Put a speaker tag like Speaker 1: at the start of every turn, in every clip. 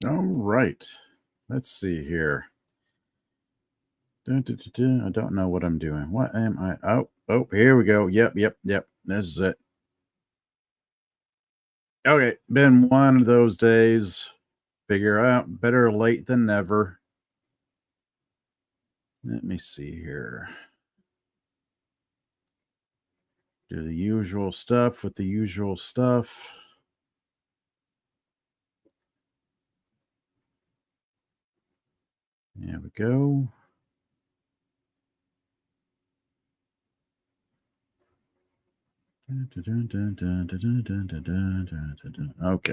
Speaker 1: All right. Let's see here. I don't know what I'm doing. What am I? Oh, here we go. Yep. This is it. Okay. Been one of those days. Figure out better late than never. Let me see here. Do the usual stuff with the usual stuff. There we go. Okay.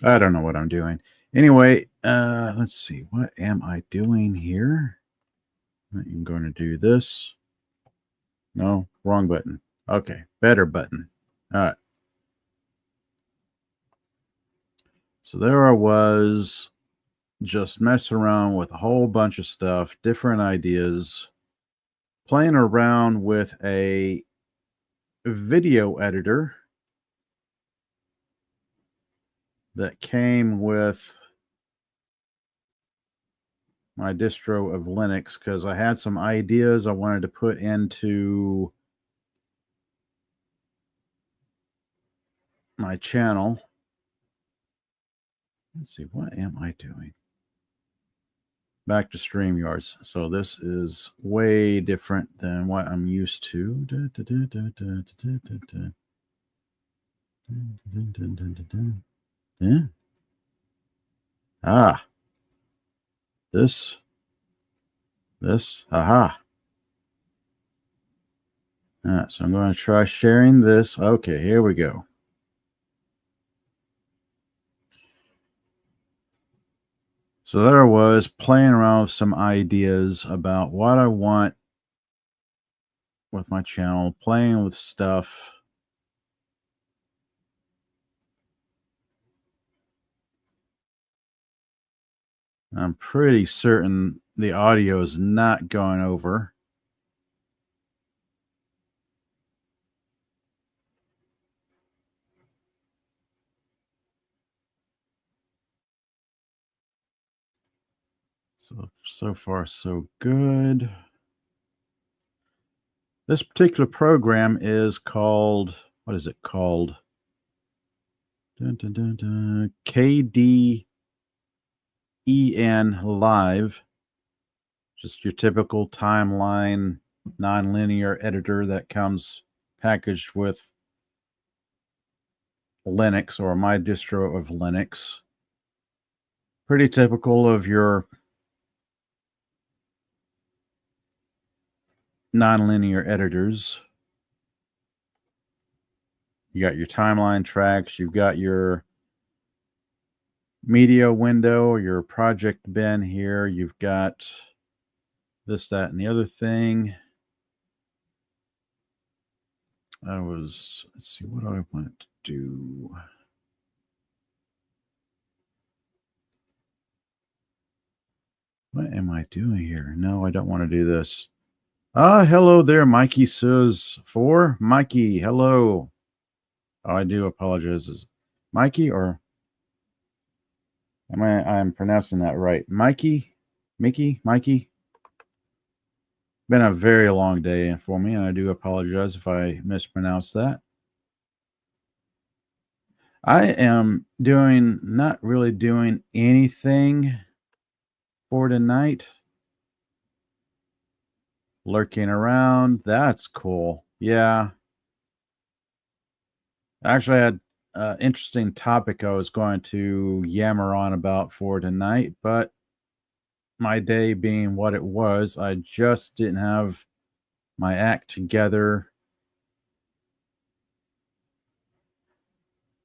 Speaker 1: I don't know what I'm doing. Anyway, let's see. What am I doing here? I'm going to do this. No, wrong button. Okay, better button. All right. So there I was, just messing around with a whole bunch of stuff, different ideas, playing around with a video editor that came with my distro of Linux because I had some ideas I wanted to put into my channel. Let's see, what am I doing? Back to StreamYards. So this is way different than what I'm used to. Yeah. Ah. This. Aha. All right, so I'm going to try sharing this. Okay, here we go. So there I was playing around with some ideas about what I want with my channel, playing with stuff. I'm pretty certain the audio is not going over. So far, so good. This particular program is called, what is it called? KDEN Live. Just your typical timeline, nonlinear editor that comes packaged with Linux or my distro of Linux. Pretty typical of your nonlinear editors. You got your timeline tracks, you've got your media window, your project bin here, you've got this, that, and the other thing. Let's see, what do I want to do? What am I doing here? No, I don't want to do this. Hello there, Mikey says 4. Mikey, hello. Oh, I do apologize. Is Mikey or I'm pronouncing that right? Mikey? Mickey? Mikey? Been a very long day for me, and I do apologize if I mispronounced that. I am not really doing anything for tonight. Lurking around. That's cool. Yeah. Actually, I had an interesting topic I was going to yammer on about for tonight, but my day being what it was, I just didn't have my act together.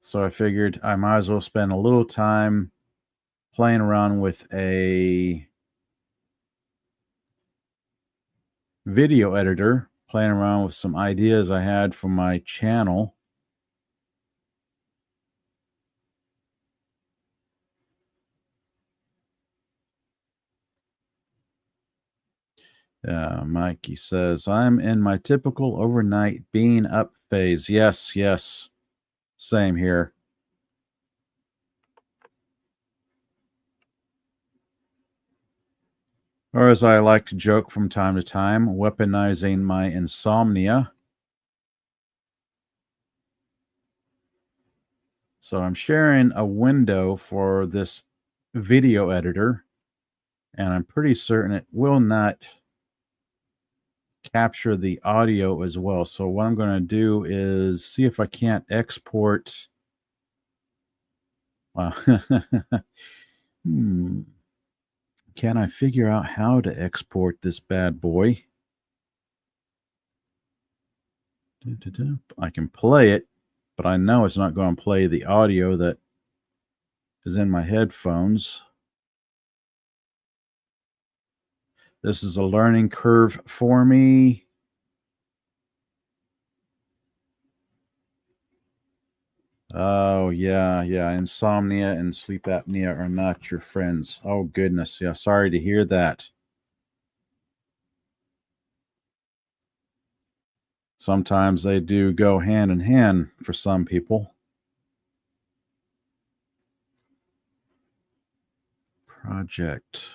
Speaker 1: So I figured I might as well spend a little time playing around with a video editor, playing around with some ideas I had for my channel. Mikey says, I'm in my typical overnight being up phase. Yes. Same here. Or as I like to joke from time to time, weaponizing my insomnia. So I'm sharing a window for this video editor, and I'm pretty certain it will not capture the audio as well. So what I'm going to do is see if I can't export. Hmm. Can I figure out how to export this bad boy? I can play it, but I know it's not going to play the audio that is in my headphones. This is a learning curve for me. Oh, yeah. Insomnia and sleep apnea are not your friends. Oh, goodness. Yeah, sorry to hear that. Sometimes they do go hand in hand for some people. Project.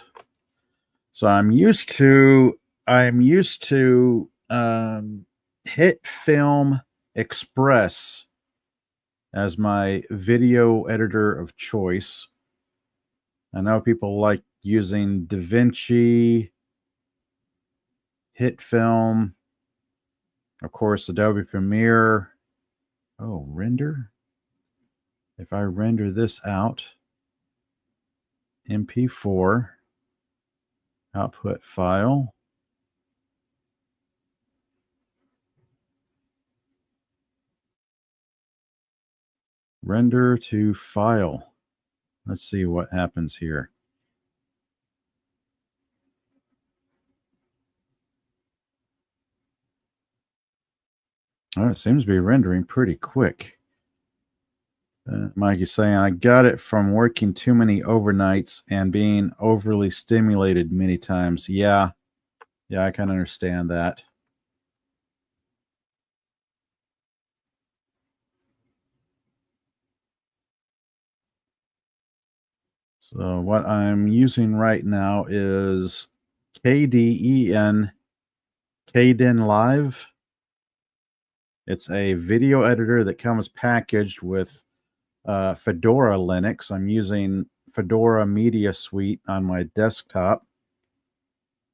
Speaker 1: So I'm used to Hit Film Express as my video editor of choice. I know people like using DaVinci, Hit Film, of course, Adobe Premiere. Oh, render. If I render this out, MP4, output file. Render to file. Let's see what happens here. Oh, it seems to be rendering pretty quick. Mikey's saying, I got it from working too many overnights and being overly stimulated many times. Yeah, I can understand that. So what I'm using right now is KDEN Live. It's a video editor that comes packaged with Fedora Linux. I'm using Fedora Media Suite on my desktop,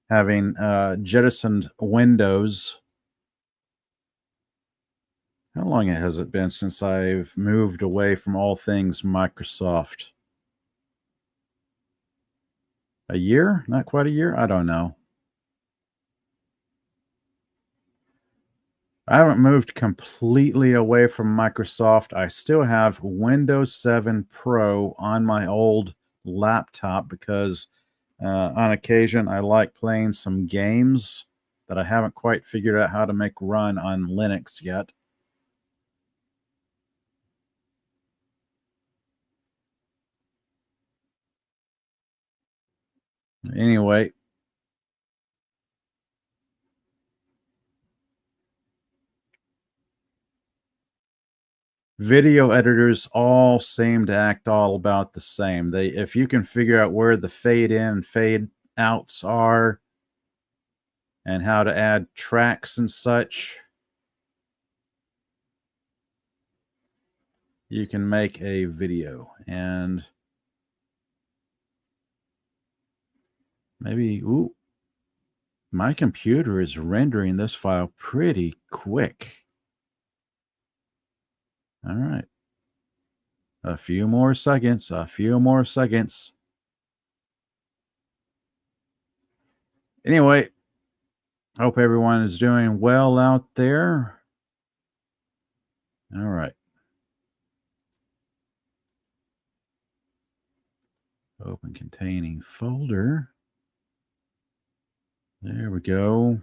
Speaker 1: having jettisoned Windows. How long has it been since I've moved away from all things Microsoft? A year? Not quite a year? I don't know. I haven't moved completely away from Microsoft. I still have Windows 7 Pro on my old laptop because on occasion I like playing some games that I haven't quite figured out how to make run on Linux yet. Anyway, video editors all seem to act all about the same. If you can figure out where the fade in and fade outs are and how to add tracks and such, you can make a video. And maybe, ooh, my computer is rendering this file pretty quick. All right. A few more seconds. Anyway, hope everyone is doing well out there. All right. Open containing folder. There we go.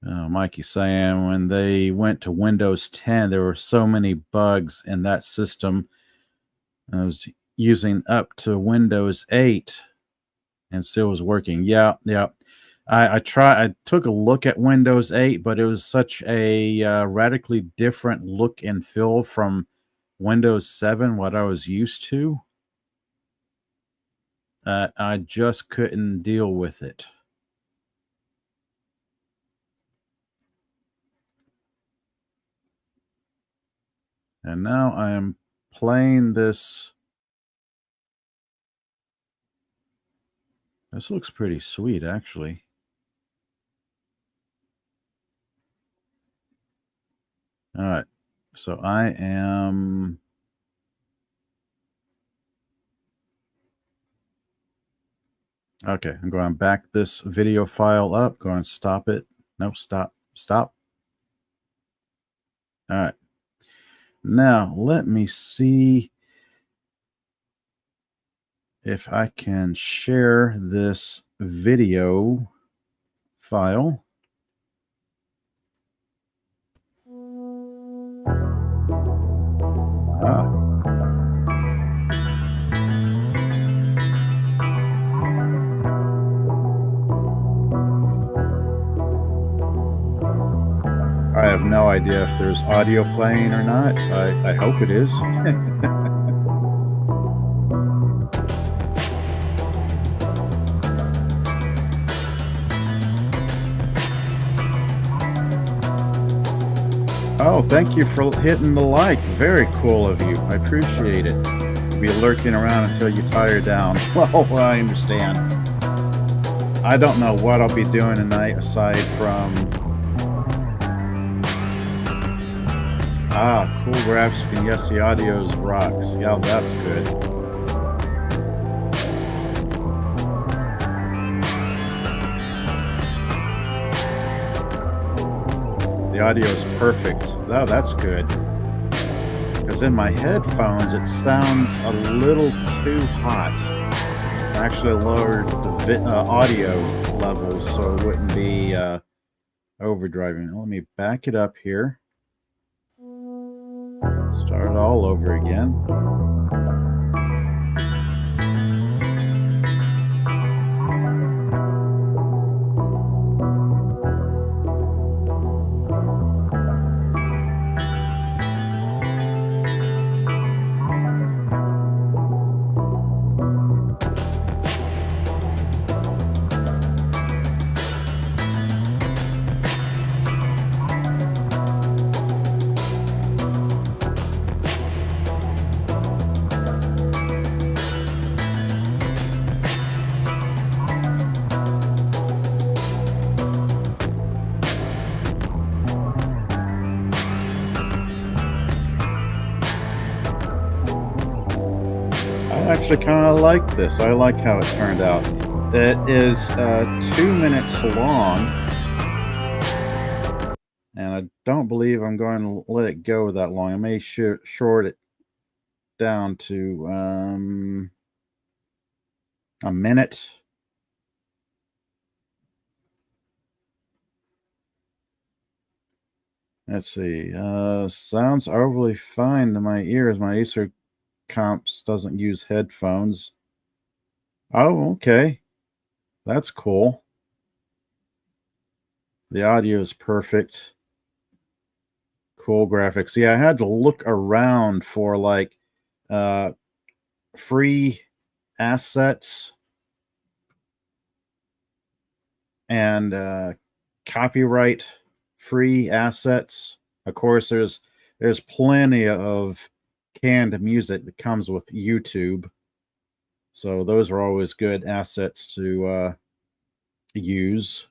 Speaker 1: Mikey saying when they went to Windows 10, there were so many bugs in that system. I was using up to Windows 8 and still was working. Yeah. I took a look at Windows 8, but it was such a radically different look and feel from Windows 7, what I was used to. I just couldn't deal with it. And now I am playing this. This looks pretty sweet, actually. All right. So I am. Okay, I'm going to back this video file up. Go and stop it. No, stop. Stop. All right. Now, let me see if I can share this video file. I have no idea if there's audio playing or not. I hope it is. Oh, thank you for hitting the like. Very cool of you. I appreciate it. Be lurking around until you tire down. Well, I understand. I don't know what I'll be doing tonight aside from... cool graphics, and yes, the audio's rocks. Yeah, that's good. The audio is perfect. Oh, that's good. Because in my headphones, it sounds a little too hot. I actually lowered the audio levels so it wouldn't be overdriving. Let me back it up here. Start all over again. I actually kind of like this. I like how it turned out. It is 2 minutes long, and I don't believe I'm going to let it go that long. I may short it down to a minute. Let's see. Sounds overly fine to my ears. My Acer comps doesn't use headphones. Oh, okay. That's cool. The audio is perfect. Cool graphics. Yeah, I had to look around for like free assets and copyright free assets. Of course, there's plenty of canned music that comes with YouTube. So those are always good assets to use.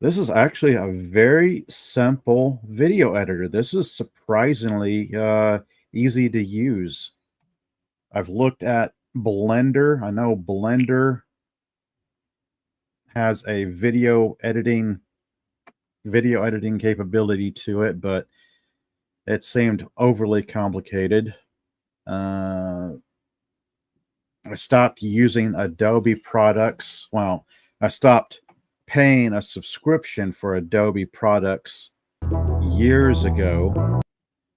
Speaker 1: This is actually a very simple video editor. This is surprisingly easy to use. I've looked at Blender. I know Blender has a video editing capability to it, but it seemed overly complicated. I stopped using Adobe products. Well, I stopped paying a subscription for Adobe products years ago.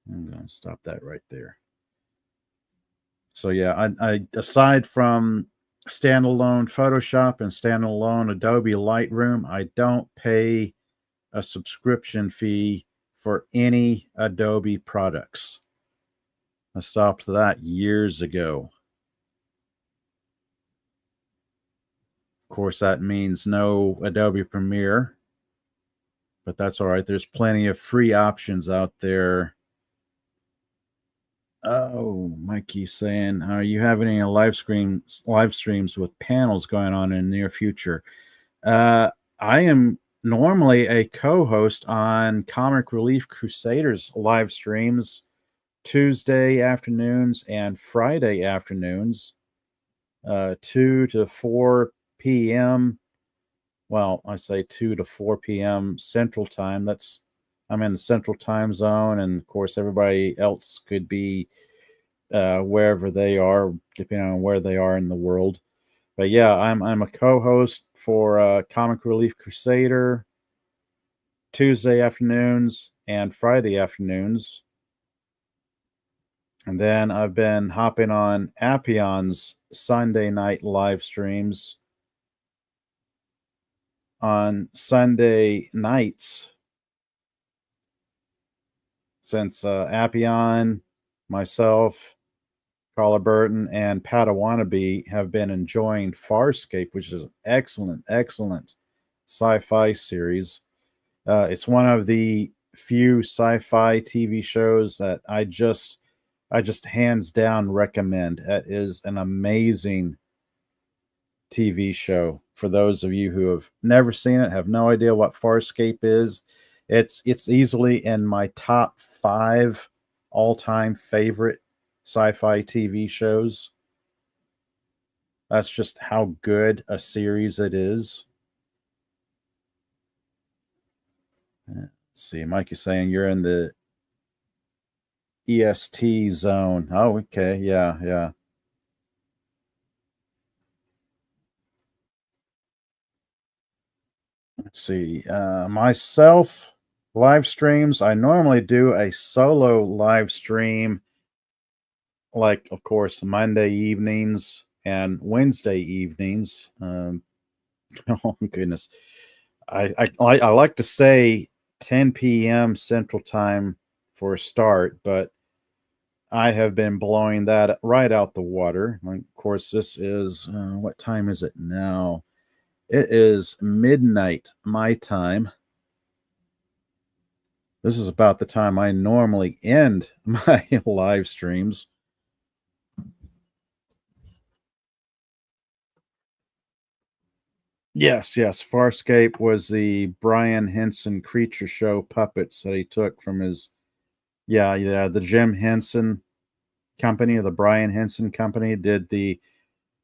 Speaker 1: I'm going to stop that right there. So yeah, I aside from standalone Photoshop and standalone Adobe Lightroom, I don't pay a subscription fee for any Adobe products. I stopped that years ago. Of course, that means no Adobe Premiere, but that's all right. There's plenty of free options out there. Oh, Mikey's saying, are you having any live streams with panels going on in the near future? I am normally a co-host on Comic Relief Crusaders live streams Tuesday afternoons and Friday afternoons, 2 to 4 p.m. Well, I say 2 to 4 p.m. Central Time. I'm in the Central Time Zone, and of course, everybody else could be wherever they are, depending on where they are in the world. But yeah, I'm a co-host for Comic Relief Crusader Tuesday afternoons and Friday afternoons. And then I've been hopping on Appion's Sunday night live streams on Sunday nights since Appion, myself, Carla Burton, and Padawannabe have been enjoying Farscape, which is an excellent, excellent sci-fi series. It's one of the few sci-fi TV shows that I just hands down recommend. It is an amazing TV show. For those of you who have never seen it, have no idea what Farscape is, it's easily in my top 5 all-time favorite sci-fi TV shows. That's just how good a series it is. Let's see, Mike is saying you're in the EST zone. Oh, okay. Yeah. Let's see. Myself, live streams. I normally do a solo live stream, like, of course, Monday evenings and Wednesday evenings. Oh, goodness. I like to say 10 p.m. Central Time for a start, but I have been blowing that right out the water. Of course, this is what time is it now? It is midnight my time. This is about the time I normally end my live streams. Yes. Farscape was the Brian Henson Creature Show puppets that he took from his, the Jim Henson Company, or the Brian Henson Company, did the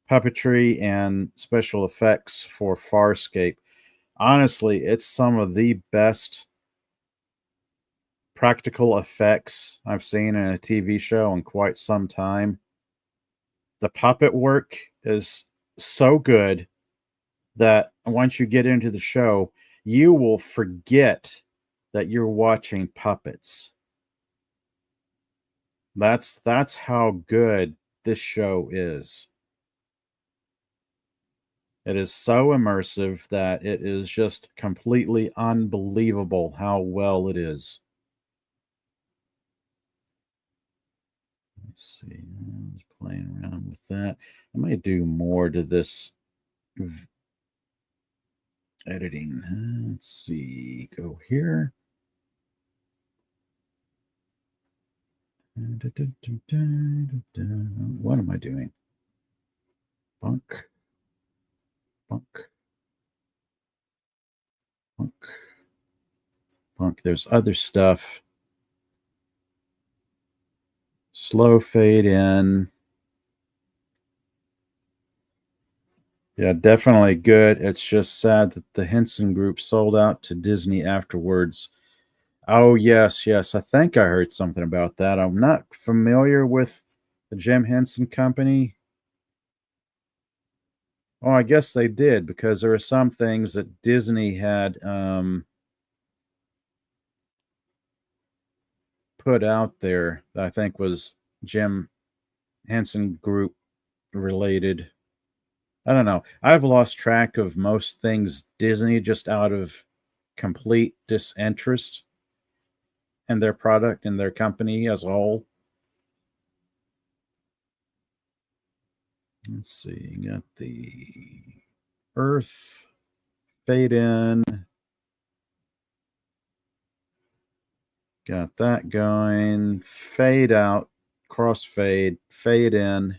Speaker 1: puppetry and special effects for Farscape. Honestly, it's some of the best practical effects I've seen in a TV show in quite some time. The puppet work is so good that once you get into the show, you will forget that you're watching puppets. That's how good this show is. It is so immersive that it is just completely unbelievable how well it is. Let's see. I was playing around with that. I may do more to this editing. Let's see. Go here. What am I doing? Bunk. There's other stuff. Slow fade in. Yeah, definitely good. It's just sad that the Henson Group sold out to Disney afterwards. Oh, yes. I think I heard something about that. I'm not familiar with the Jim Henson Company. Oh, I guess they did, because there were some things that Disney had put out there that I think was Jim Henson Group related. I don't know. I've lost track of most things Disney, just out of complete disinterest in their product and their company as a whole. Let's see. You got the Earth fade in. Got that going. Fade out. Crossfade. Fade in.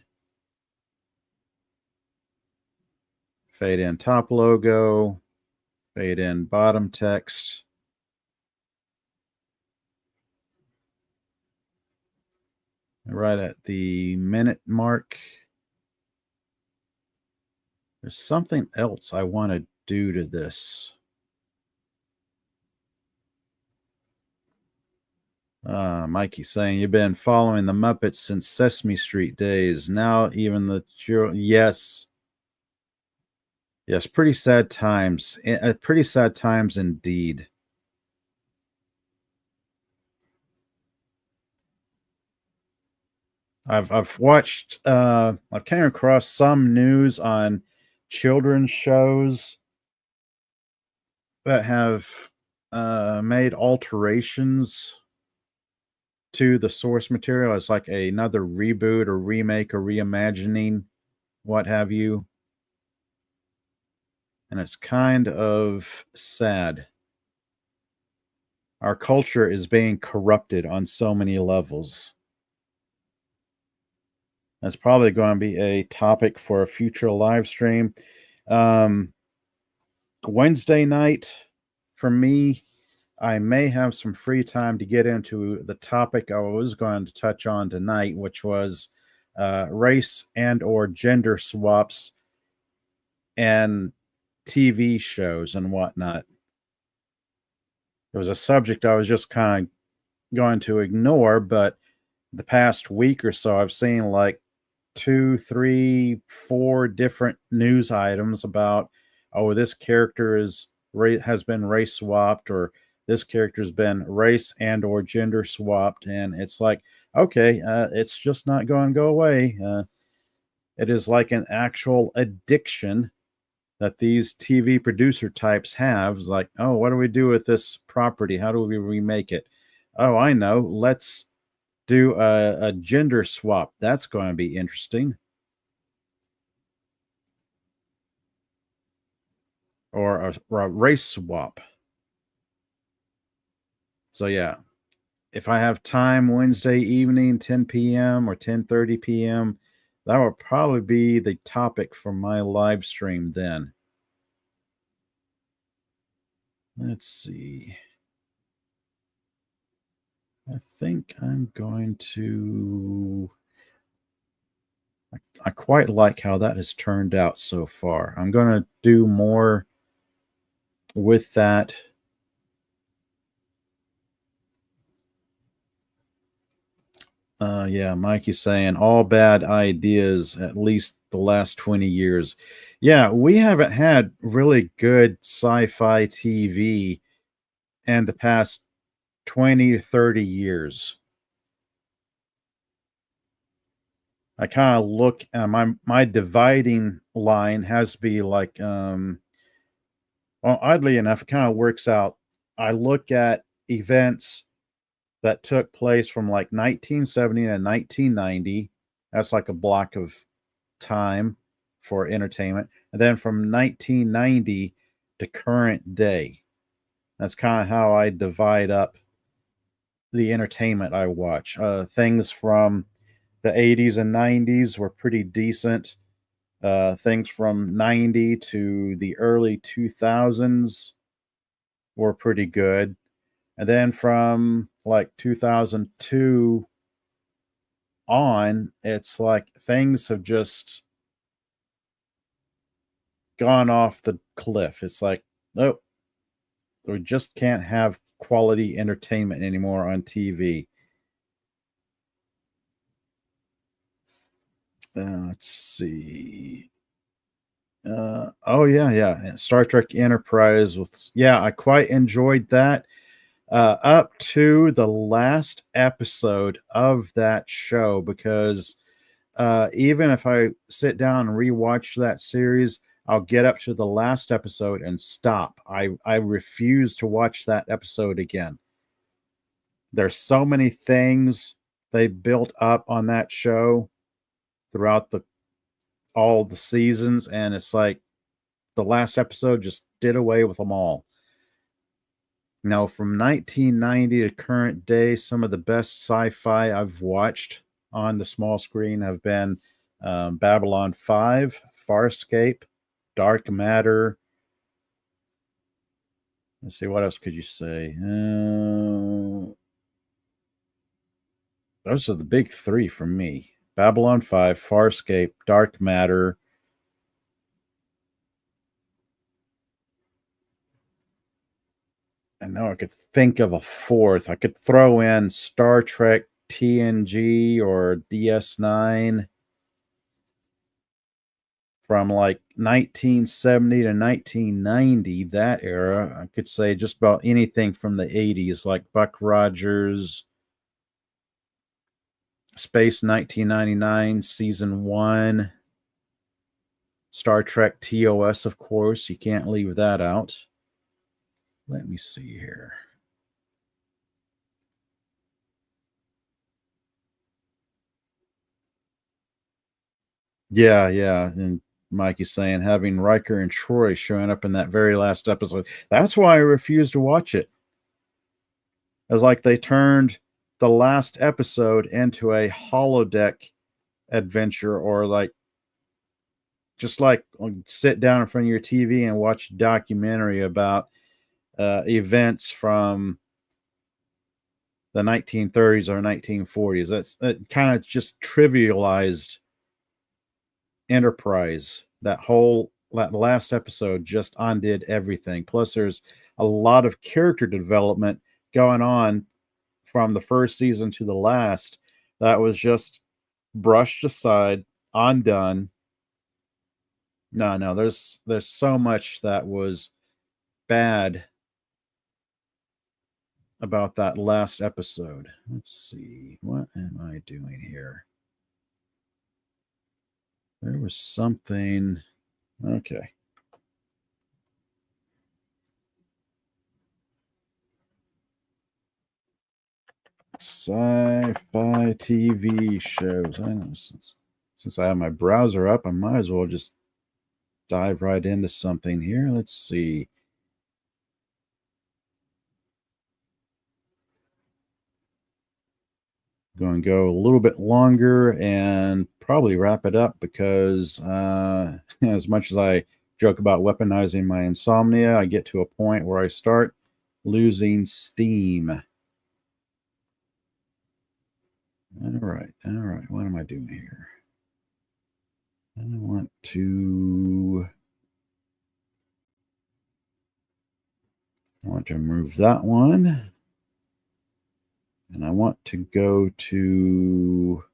Speaker 1: Fade in top logo. Fade in bottom text. Right at the minute mark. There's something else I want to do to this. Mikey saying you've been following the Muppets since Sesame Street days. Now even the yes, pretty sad times. Pretty sad times indeed. I've watched. I've came across some news on children's shows that have made alterations to the source material. It's like another reboot or remake or reimagining, what have you. And it's kind of sad. Our culture is being corrupted on so many levels. That's probably going to be a topic for a future live stream. Wednesday night, for me, I may have some free time to get into the topic I was going to touch on tonight, which was race and or gender swaps and TV shows and whatnot. It was a subject I was just kind of going to ignore, but the past week or so, I've seen like 2, 3, 4 different news items about, oh, this character has been race swapped, or this character's been race and or gender swapped, and it's like, okay, it's just not going to go away. It is like an actual addiction that these TV producer types have. It's like, oh, what do we do with this property? How do we remake it? Oh, I know. Let's do a gender swap. That's going to be interesting. Or a race swap. So yeah, if I have time Wednesday evening, 10 p.m. or 10:30 p.m., that will probably be the topic for my live stream then. Let's see. I think I'm going to... I quite like how that has turned out so far. I'm going to do more with that. Yeah, Mikey's saying all bad ideas, at least the last 20 years. Yeah, we haven't had really good sci-fi TV in the past 20 to 30 years. I kind of look at my dividing line has to be like, well, oddly enough, it kind of works out. I look at events that took place from like 1970 to 1990. That's like a block of time for entertainment. And then from 1990 to current day. That's kind of how I divide up the entertainment I watch. Things from the 80s and 90s were pretty decent. Things from 90 to the early 2000s were pretty good. And then from like 2002 on, it's like things have just gone off the cliff. It's like, nope, we just can't have quality entertainment anymore on TV. Let's see. Oh yeah. Star Trek Enterprise I quite enjoyed that. Up to the last episode of that show, because even if I sit down and rewatch that series, I'll get up to the last episode and stop. I refuse to watch that episode again. There's so many things they built up on that show throughout all the seasons, and it's like the last episode just did away with them all. Now, from 1990 to current day, some of the best sci-fi I've watched on the small screen have been Babylon 5, Farscape, Dark Matter. Let's see, what else could you say? Those are the big three for me. Babylon 5, Farscape, Dark Matter. I know I could think of a fourth. I could throw in Star Trek TNG or DS9 from like 1970 to 1990, that era. I could say just about anything from the 80s, like Buck Rogers, Space 1999, Season 1, Star Trek TOS, of course. You can't leave that out. Let me see here. Yeah. And Mikey's saying having Riker and Troy showing up in that very last episode. That's why I refused to watch it. It was like they turned the last episode into a holodeck adventure, or like just like sit down in front of your TV and watch a documentary about events from the 1930s or 1940s. That kind of just trivialized Enterprise. That last episode just undid everything. Plus, there's a lot of character development going on from the first season to the last that was just brushed aside, undone. No, there's so much that was bad about that last episode. Let's see, what am I doing here? There was something. Okay. Sci-fi TV shows. I know since I have my browser up, I might as well just dive right into something here. Let's see. Going to go a little bit longer and probably wrap it up because as much as I joke about weaponizing my insomnia, I get to a point where I start losing steam. All right. What am I doing here? I want to remove that one. And I want to go to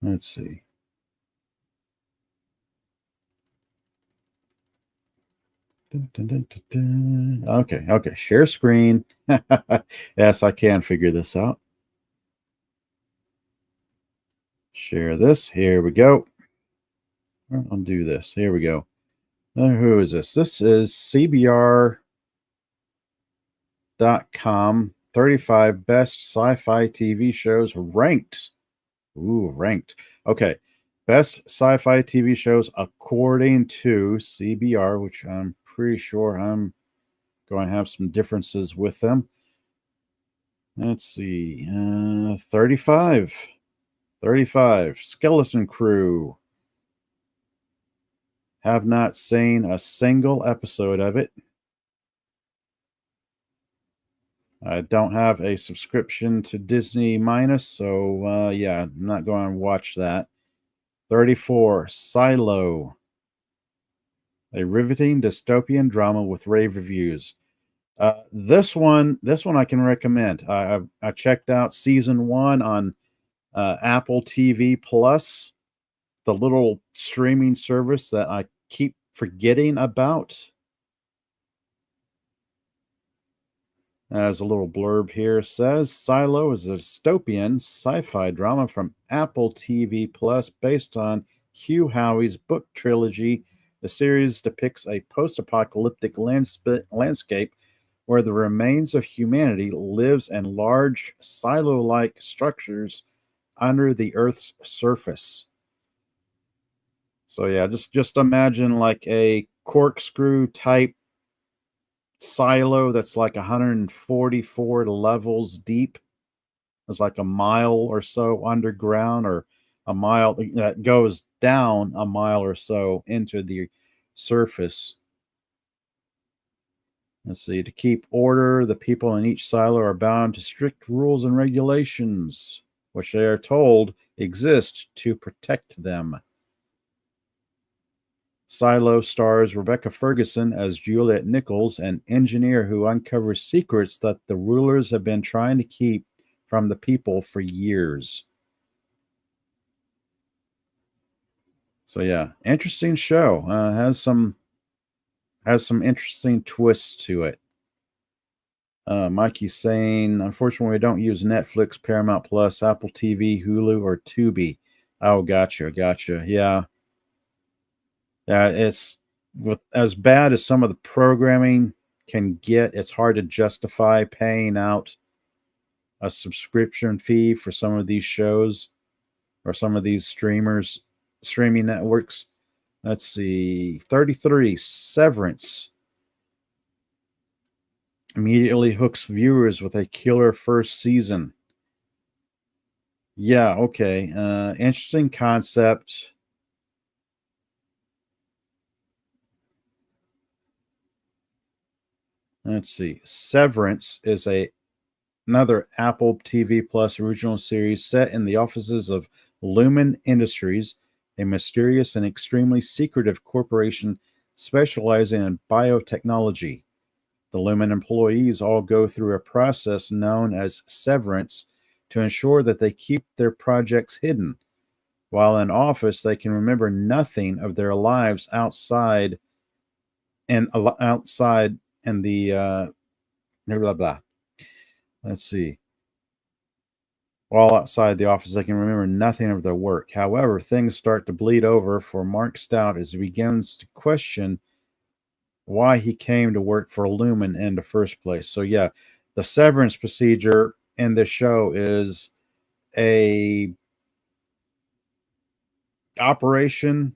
Speaker 1: let's see. Okay. Share screen. Yes, I can figure this out. Share this. Here we go. I'll do this. Here we go. Who is this? This is CBR.com. 35 best sci-fi TV shows ranked. Ooh, ranked. Okay. Best sci-fi TV shows according to CBR, which I'm pretty sure I'm going to have some differences with them. Let's see. 35. 35. Skeleton Crew. Have not seen a single episode of it. I don't have a subscription to Disney Minus, so yeah, I'm not going to watch that. 34. Silo. A riveting dystopian drama with rave reviews. This one I can recommend. I checked out season 1 on Apple TV Plus, the little streaming service that I keep forgetting about. As a little blurb here says, Silo is a dystopian sci-fi drama from Apple TV Plus based on Hugh Howey's book trilogy. The series depicts a post-apocalyptic landscape where the remains of humanity lives in large silo-like structures under the Earth's surface. So yeah, just imagine like a corkscrew type silo that's like 144 levels deep. It's like a mile or so underground, or a mile that goes down a mile or so into the surface. Let's see. To keep order, the people in each silo are bound to strict rules and regulations, which they are told exist to protect them. Silo stars Rebecca Ferguson as Juliet Nichols, an engineer who uncovers secrets that the rulers have been trying to keep from the people for years. So yeah, interesting show. Has some interesting twists to it. Mikey's saying, unfortunately, we don't use Netflix, Paramount Plus, Apple TV, Hulu, or Tubi. Oh, gotcha. Yeah, it's with as bad as some of the programming can get. It's hard to justify paying out a subscription fee for some of these shows or some of these streaming networks. Let's see, 33 Severance immediately hooks viewers with a killer first season. Yeah, okay. Interesting concept. Let's see. Severance is another Apple TV Plus original series set in the offices of Lumen Industries, a mysterious and extremely secretive corporation specializing in biotechnology. The Lumen employees all go through a process known as severance to ensure that they keep their projects hidden. While in office, they can remember nothing of their lives outside and the blah blah blah. Let's see. While outside the office, they can remember nothing of their work. However, things start to bleed over for Mark Stout as he begins to question why he came to work for Lumen in the first place. So yeah, the severance procedure in this show is a operation,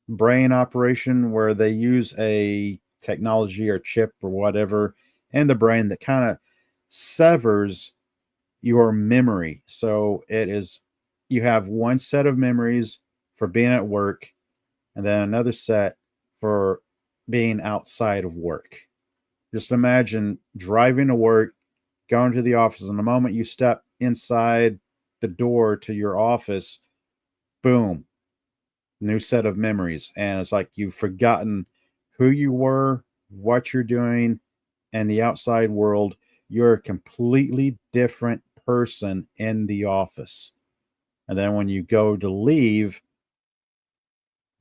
Speaker 1: brain operation, where they use a technology or chip or whatever in the brain that kind of severs your memory. So you have one set of memories for being at work and then another set for being outside of work. Just imagine driving to work, going to the office, and the moment you step inside the door to your office, boom, new set of memories. And it's like you've forgotten who you were, what you're doing, and the outside world. You're a completely different person in the office. And then when you go to leave,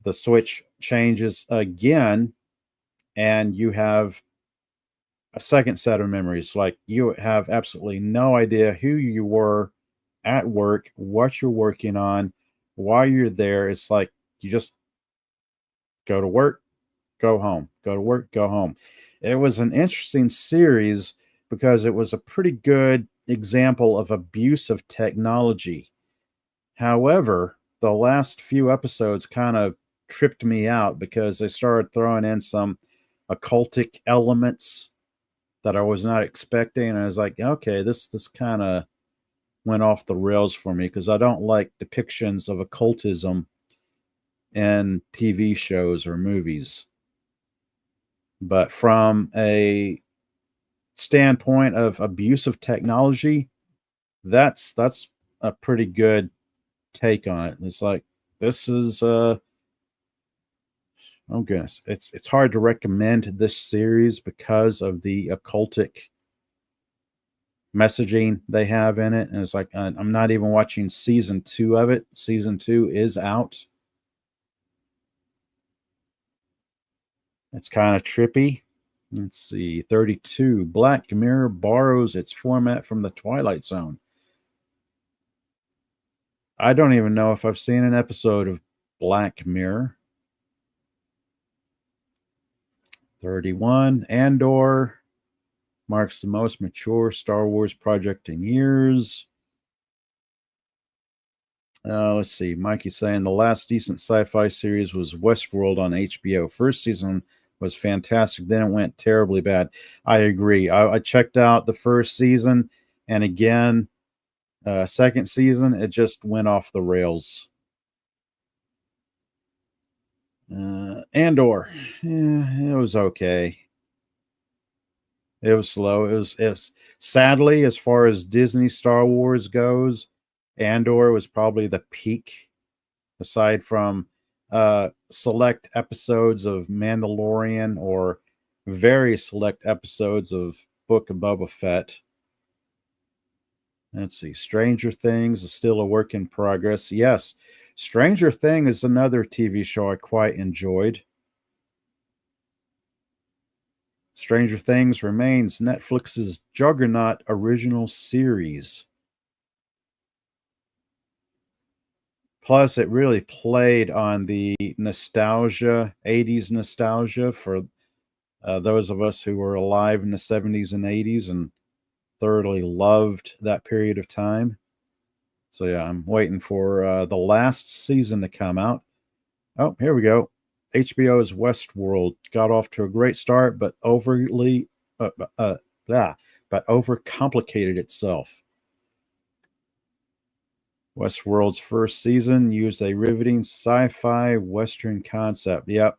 Speaker 1: the switch changes again, and you have a second set of memories. Like you have absolutely no idea who you were at work, what you're working on, why you're there. It's like you just go to work, go home, go to work, go home. It was an interesting series because it was a pretty good example of abuse of technology. However, the last few episodes kind of tripped me out because they started throwing in some occultic elements that I was not expecting. And I was like, okay, this kind of went off the rails for me because I don't like depictions of occultism in TV shows or movies. But from a standpoint of abuse of technology, that's a pretty good take on it. It's like this is oh goodness, it's hard to recommend this series because of the occultic messaging they have in it. And it's like I'm not even watching season 2 of it. Season 2 is out. It's kind of trippy. Let's see. 32. Black Mirror borrows its format from the Twilight Zone. I don't even know if I've seen an episode of Black Mirror. 31. Andor. Marks the most mature Star Wars project in years. Let's see. Mikey's saying the last decent sci-fi series was Westworld on HBO. First season was fantastic. Then it went terribly bad. I agree. I checked out the first season, and again, second season, it just went off the rails. Andor, it was okay. It was slow. It was sadly, as far as Disney Star Wars goes, Andor was probably the peak, aside from select episodes of Mandalorian or very select episodes of Book of Boba Fett. Let's see. Stranger Things is still a work in progress. Yes, Stranger Thing is another TV show I quite enjoyed. Stranger Things remains Netflix's juggernaut original series. Plus, it really played on the nostalgia, 80s nostalgia for those of us who were alive in the 70s and 80s and thoroughly loved that period of time. So, yeah, I'm waiting for the last season to come out. Oh, here we go. HBO's Westworld got off to a great start, but uh, uh, but overcomplicated itself. Westworld's first season used a riveting sci-fi Western concept. Yep.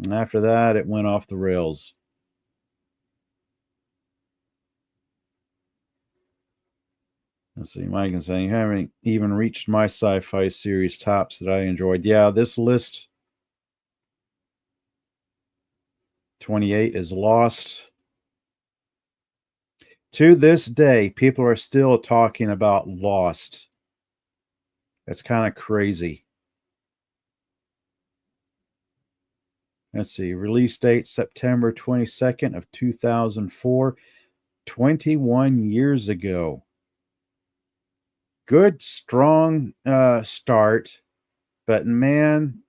Speaker 1: And after that, it went off the rails. Let's see. Mike is saying, you haven't even reached my sci-fi series tops that I enjoyed. Yeah, this list 28 is Lost. To this day, people are still talking about Lost. That's kind of crazy. Let's see. Release date September 22nd of 2004. 21 years ago. Good, strong start, but man,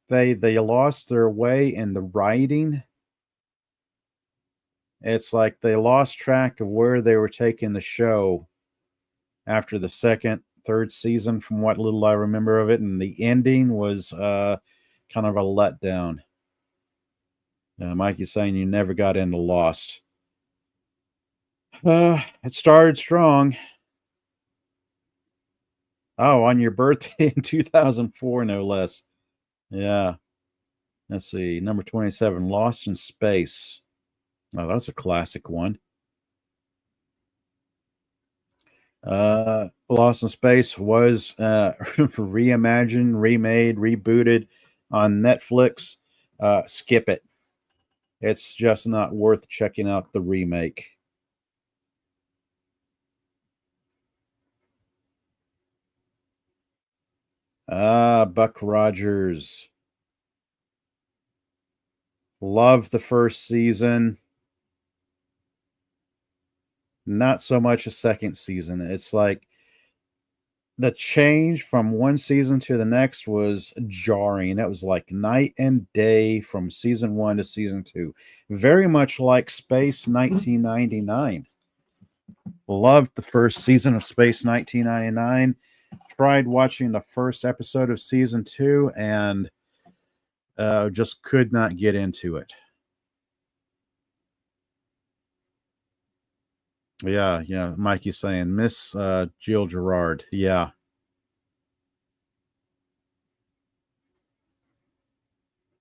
Speaker 1: they lost their way in the writing. It's like they lost track of where they were taking the show after the second, third season, from what little I remember of it, and the ending was kind of a letdown. Mikey's saying you never got into Lost. It started strong. Oh, on your birthday in 2004, no less. Yeah. Let's see. Number 27, Lost in Space. Oh, that's a classic one. Lost in Space was reimagined, remade, rebooted on Netflix. Skip it. It's just not worth checking out the remake. Buck Rogers. Love the first season. Not so much a second season. It's like the change from one season to the next was jarring. It was like night and day from season 1 to season 2. Very much like Space 1999. Loved the first season of Space 1999. Tried watching the first episode of season 2 and just could not get into it. Yeah. Mikey's saying Miss Jill Gerard. Yeah.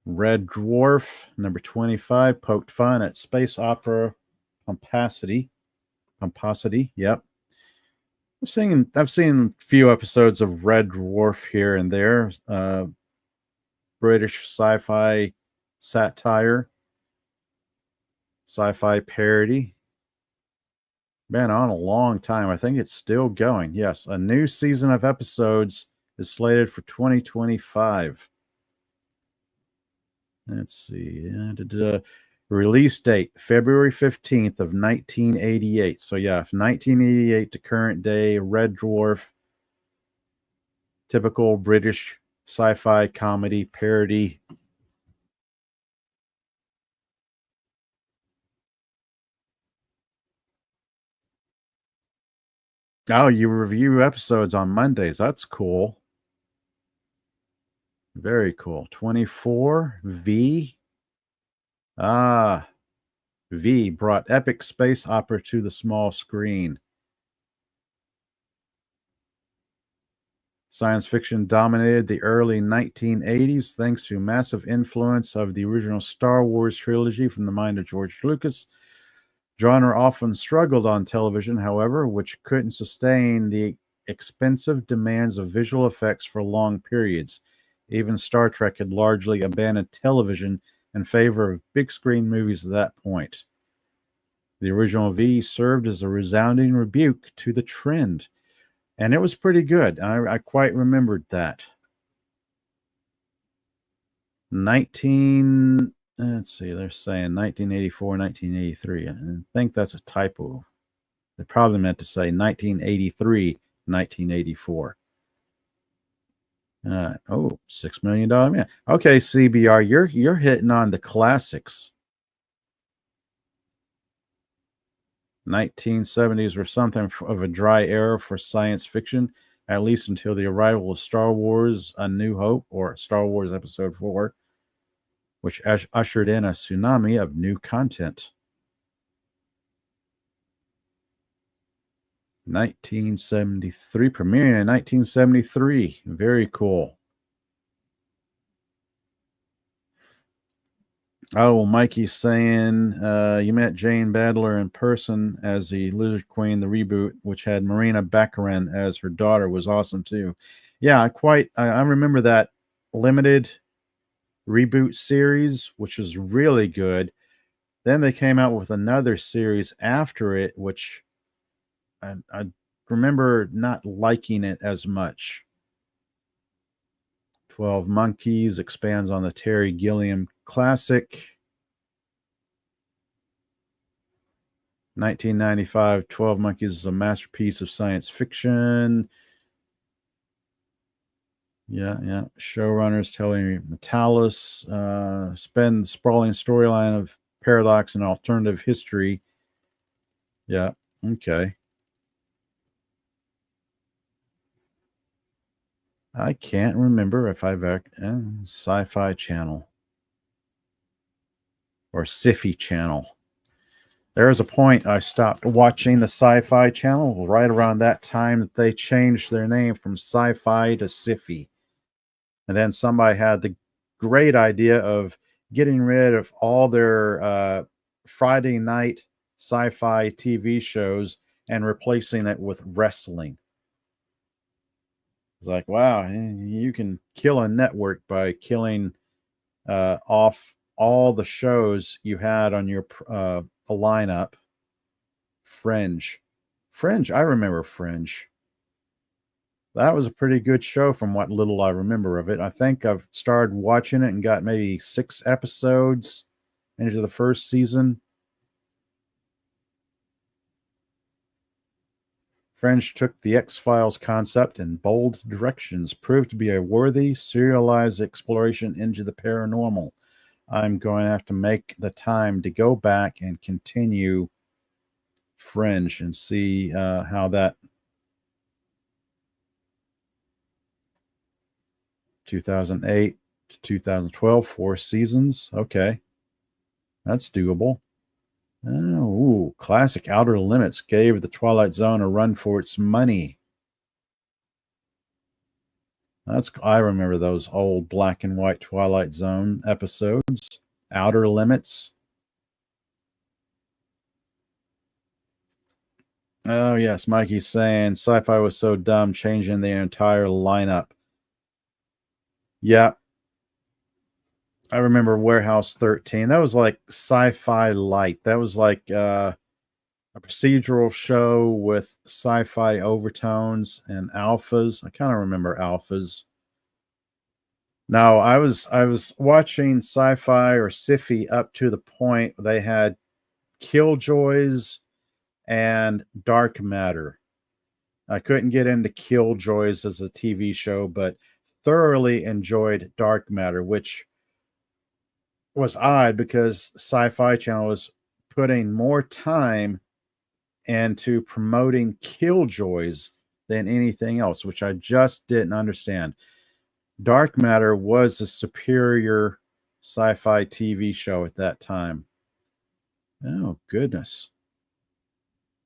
Speaker 1: Red Dwarf, number 25, poked fun at space opera pomposity. Yep. I've seen a few episodes of Red Dwarf here and there. British sci-fi satire, sci-fi parody. Been on a long time. I think it's still going. Yes, a new season of episodes is slated for 2025. Let's see. Release date February 15th of 1988. So yeah, 1988 to current day, Red Dwarf, typical British sci-fi comedy parody. Oh, you review episodes on Mondays. That's cool. Very cool. 24 V. Ah, V brought epic space opera to the small screen. Science fiction dominated the early 1980s thanks to massive influence of the original Star Wars trilogy from the mind of George Lucas. Genre often struggled on television, however, which couldn't sustain the expensive demands of visual effects for long periods. Even Star Trek had largely abandoned television in favor of big screen movies at that point. The original V served as a resounding rebuke to the trend, and it was pretty good. I quite remembered that. 19, let's see, they're saying 1984, 1983. I think that's a typo. They probably meant to say 1983, 1984. Oh, $6 million man. Okay, CBR, you're hitting on the classics. 1970s were something of a dry era for science fiction, at least until the arrival of Star Wars: A New Hope, or Star Wars Episode 4, which ushered in a tsunami of new content. 1973, premiering in 1973. Very cool. Oh, Mikey's saying you met Jane Badler in person as the Lizard Queen, the reboot, which had Marina Baccarin as her daughter, was awesome too. Yeah, I remember that limited reboot series, which was really good. Then they came out with another series after it, which I remember not liking it as much. 12 Monkeys expands on the Terry Gilliam classic. 1995, 12 Monkeys is a masterpiece of science fiction. Yeah. Showrunners telling Metalis spend the sprawling storyline of paradox and alternative history. Yeah, okay. I can't remember if I've Sci-Fi Channel or Sci-Fi Channel. There was a point I stopped watching the Sci-Fi Channel right around that time that they changed their name from Sci-Fi to Sci-Fi. And then somebody had the great idea of getting rid of all their Friday night sci-fi TV shows and replacing it with wrestling. It's like, wow, you can kill a network by killing off all the shows you had on your lineup. Fringe, I remember Fringe. That was a pretty good show from what little I remember of it. I think I've started watching it and got maybe 6 episodes into the first season. Fringe took the X-Files concept in bold directions, proved to be a worthy, serialized exploration into the paranormal. I'm going to have to make the time to go back and continue Fringe and see how that 2008 to 2012, 4 seasons. Okay, that's doable. Oh, classic Outer Limits gave the Twilight Zone a run for its money. I remember those old black and white Twilight Zone episodes. Outer Limits. Oh yes, Mikey's saying sci-fi was so dumb, changing the entire lineup. Yeah, I remember Warehouse 13. That was like sci-fi light. That was like a procedural show with sci-fi overtones and alphas. I kind of remember alphas. No, I was watching sci-fi or sci-fi up to the point they had Killjoys and Dark Matter. I couldn't get into Killjoys as a TV show, but thoroughly enjoyed Dark Matter, which was odd because Sci-Fi Channel was putting more time into promoting killjoys than anything else, which I just didn't understand. Dark Matter was a superior sci-fi TV show at that time. Oh, goodness.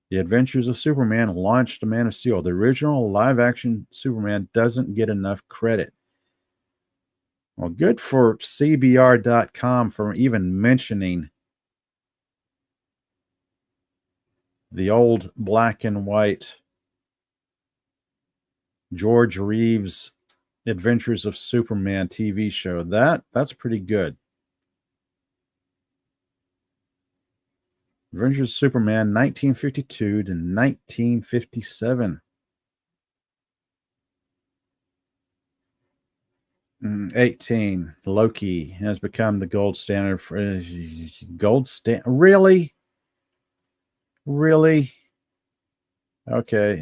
Speaker 1: The Adventures of Superman launched the Man of Steel. The original live-action Superman doesn't get enough credit. Well, good for CBR.com for even mentioning the old black and white George Reeves Adventures of Superman TV show. That's pretty good. Adventures of Superman 1952 to 1957. 18. Loki has become the gold standard for gold standard. Really? Okay,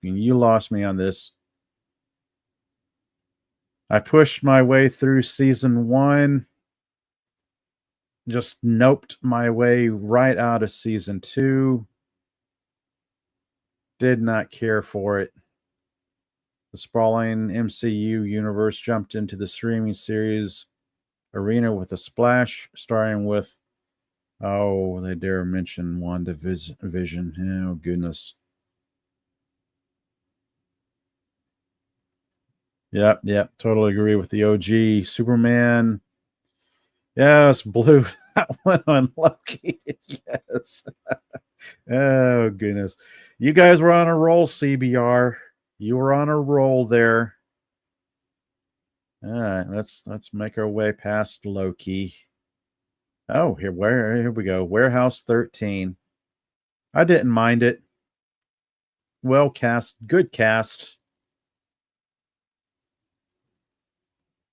Speaker 1: you lost me on this. I pushed my way through season 1. Just noped my way right out of season 2. Did not care for it. The sprawling MCU universe jumped into the streaming series arena with a splash, starting with, they dare mention WandaVision. Oh, goodness. Yep, totally agree with the OG. Superman. Yes, blew that one on Loki. Yes. Oh, goodness. You guys were on a roll, CBR. You were on a roll there. All right, let's make our way past Loki. Oh, here we go. Warehouse 13. I didn't mind it. Well cast, good cast.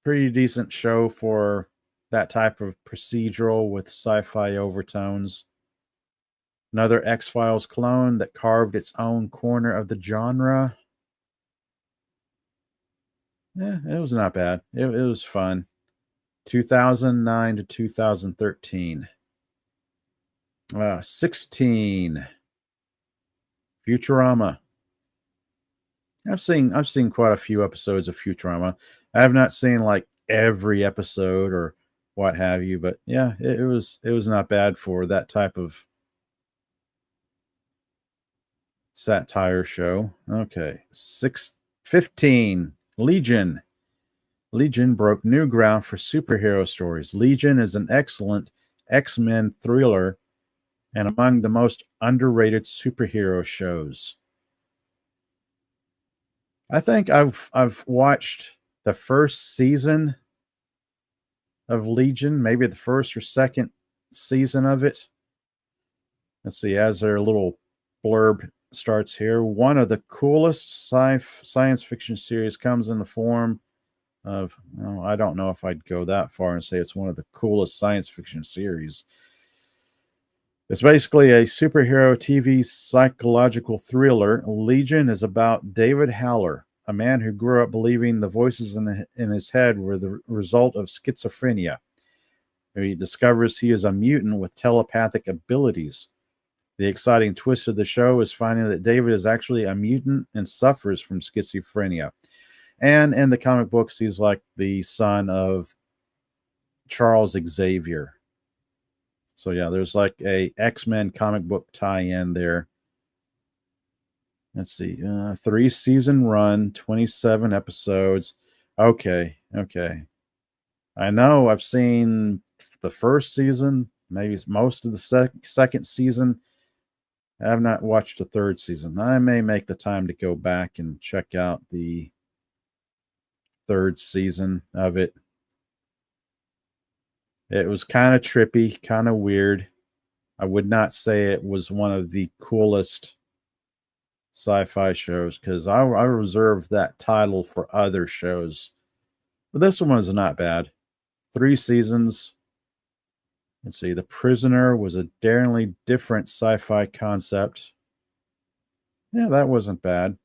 Speaker 1: Pretty decent show for that type of procedural with sci-fi overtones. Another X-Files clone that carved its own corner of the genre. Yeah, it was not bad. It was fun. 2009 to 2013. 16. Futurama. I've seen quite a few episodes of Futurama. I have not seen like every episode or what have you, but yeah, it was not bad for that type of satire show. Okay. 15. Legion. Legion broke new ground for superhero stories. Legion is an excellent X-Men thriller and among the most underrated superhero shows. I think I've watched the first season of Legion, maybe the first or second season of it. Let's see, as their little blurb starts here. One of the coolest science fiction series comes in the form of, I don't know if I'd go that far and say it's one of the coolest science fiction series. It's basically a superhero TV psychological thriller. Legion is about David Haller, a man who grew up believing the voices in his head were the result of schizophrenia. He discovers he is a mutant with telepathic abilities. The exciting twist of the show is finding that David is actually a mutant and suffers from schizophrenia. And in the comic books, he's like the son of Charles Xavier. So yeah, there's like a X-Men comic book tie-in there. Let's see, 3-season run, 27 episodes. Okay. I know I've seen the first season, maybe most of the second season. I have not watched the third season. I may make the time to go back and check out the third season of it. It was kind of trippy, kind of weird. I would not say it was one of the coolest sci-fi shows because I reserve that title for other shows. But this one was not bad. 3 seasons. Let's see. The Prisoner was a daringly different sci-fi concept. Yeah, that wasn't bad.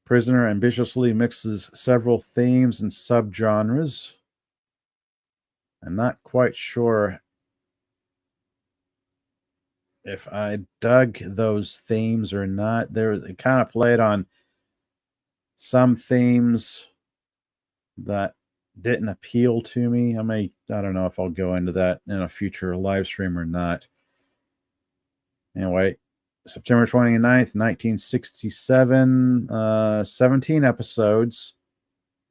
Speaker 1: Prisoner ambitiously mixes several themes and subgenres. I'm not quite sure if I dug those themes or not. It kind of played on some themes that didn't appeal to me. I don't know if I'll go into that in a future live stream or not. Anyway, September 29th, 1967, 17 episodes.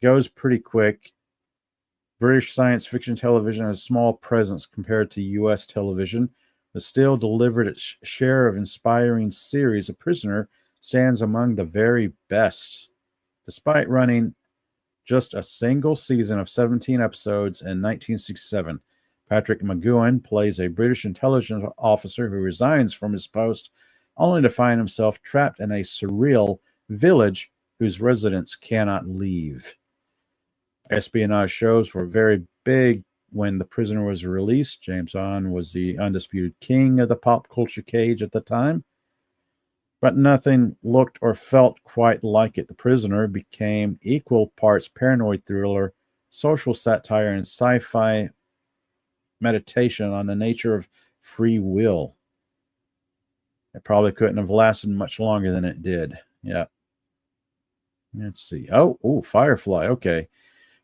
Speaker 1: Goes pretty quick. British science fiction television has a small presence compared to U.S. television, but still delivered its share of inspiring series. A Prisoner stands among the very best. Despite running just a single season of 17 episodes in 1967, Patrick McGoohan plays a British intelligence officer who resigns from his post only to find himself trapped in a surreal village whose residents cannot leave. Espionage shows were very big when The Prisoner was released. James Bond was the undisputed king of the pop culture cage at the time, but nothing looked or felt quite like it. The Prisoner became equal parts paranoid thriller, social satire, and sci-fi meditation on the nature of free will. It probably couldn't have lasted much longer than it did. Yeah. Let's see. Oh, Firefly. Okay.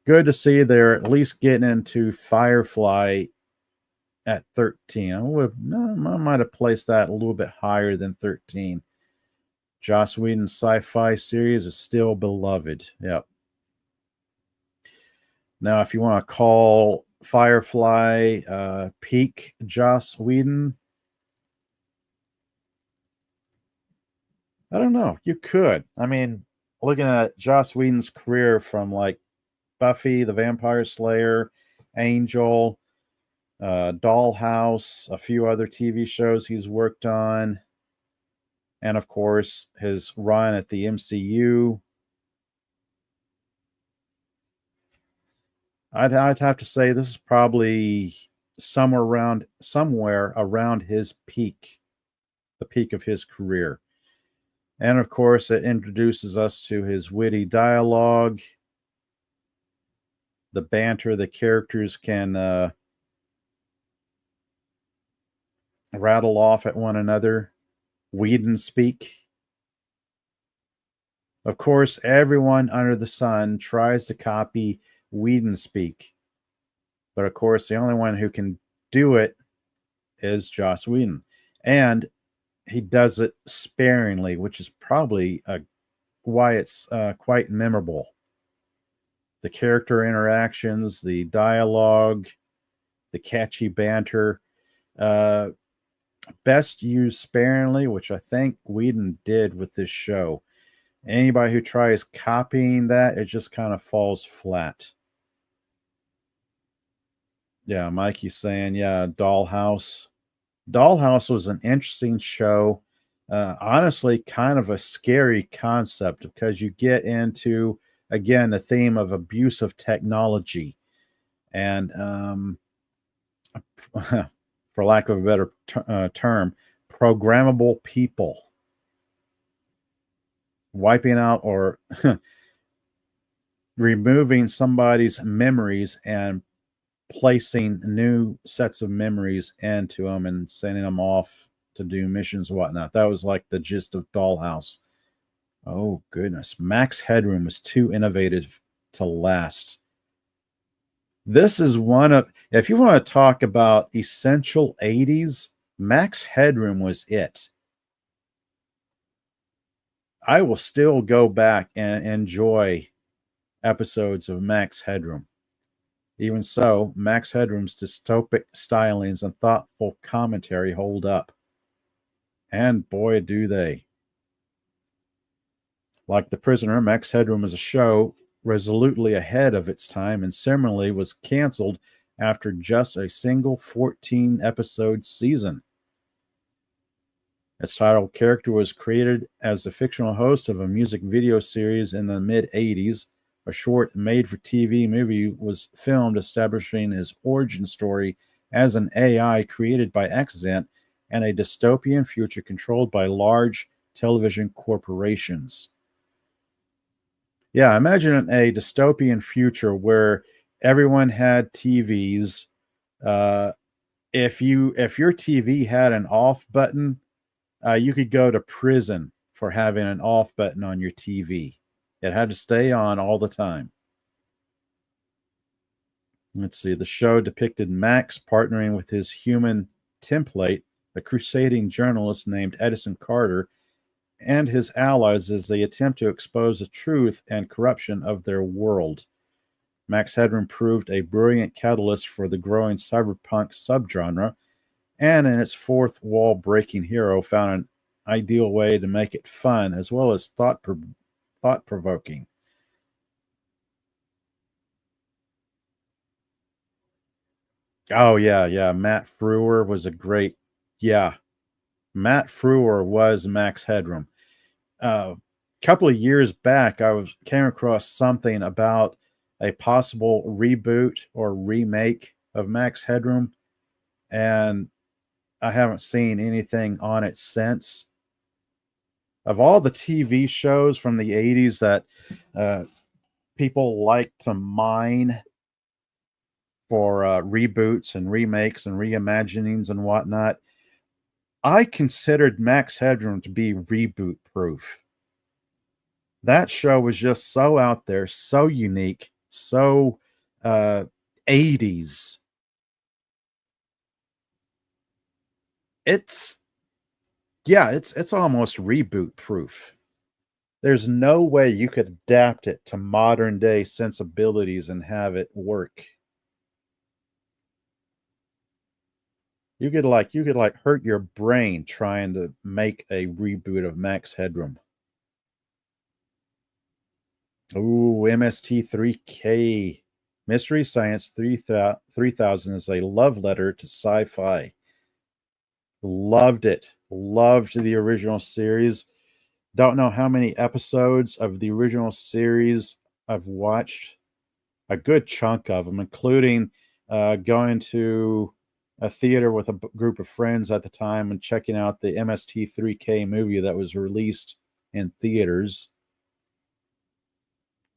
Speaker 1: Good to see they're at least getting into Firefly at 13. I might have placed that a little bit higher than 13. Joss Whedon's sci-fi series is still beloved. Yep. Now, if you want to call Firefly peak Joss Whedon, I don't know. You could. I mean, looking at Joss Whedon's career from like Buffy the Vampire Slayer, Angel, Dollhouse, a few other TV shows he's worked on, and of course his run at the MCU. I'd have to say this is probably somewhere around his peak, the peak of his career. And of course, it introduces us to his witty dialogue, the banter the characters can rattle off at one another, Whedon speak. Of course, everyone under the sun tries to copy Whedon speak. But of course, the only one who can do it is Joss Whedon. And he does it sparingly, which is probably why it's quite memorable. The character interactions, the dialogue, the catchy banter, best used sparingly, which I think Whedon did with this show. Anybody who tries copying that, it just kind of falls flat. Yeah, Mikey's saying, yeah, Dollhouse. Dollhouse was an interesting show. Honestly, kind of a scary concept because you get into, again, the theme of abuse of technology. And for lack of a better term, programmable people. Wiping out or removing somebody's memories and placing new sets of memories into them and sending them off to do missions and whatnot. That was like the gist of Dollhouse. Oh, goodness. Max Headroom was too innovative to last. This is one of, if you want to talk about essential 80s, Max Headroom was it. I will still go back and enjoy episodes of Max Headroom. Even so, Max Headroom's dystopic stylings and thoughtful commentary hold up. And boy, do they. Like The Prisoner, Max Headroom is a show resolutely ahead of its time and similarly was canceled after just a single 14-episode season. Its title character was created as the fictional host of a music video series in the mid-80s. A short made-for-TV movie was filmed establishing his origin story as an AI created by accident and a dystopian future controlled by large television corporations. Yeah, imagine a dystopian future where everyone had TVs, if your TV had an off button, you could go to prison for having an off button on your TV. It had to stay on all the time. Let's see. The show depicted Max partnering with his human template, a crusading journalist named Edison Carter, and his allies as they attempt to expose the truth and corruption of their world. Max Headroom proved a brilliant catalyst for the growing cyberpunk subgenre, and in its fourth wall breaking hero, found an ideal way to make it fun as well as thought provoking. Oh yeah. Matt Frewer was a great yeah. Matt Frewer was Max Headroom. A couple of years back, came across something about a possible reboot or remake of Max Headroom, and I haven't seen anything on it since. Of all the TV shows from the 80s that uh, people like to mine for reboots and remakes and reimaginings and whatnot, I considered Max Headroom to be reboot proof. That show was just so out there, so unique, so 80s. It's it's almost reboot proof. There's no way you could adapt it to modern day sensibilities and have it work. You could hurt your brain trying to make a reboot of Max Headroom. Ooh, MST3K. Mystery Science 3000 is a love letter to sci-fi. Loved it. Loved the original series. Don't know how many episodes of the original series I've watched. A good chunk of them, including going to a theater with a group of friends at the time and checking out the MST3K movie that was released in theaters.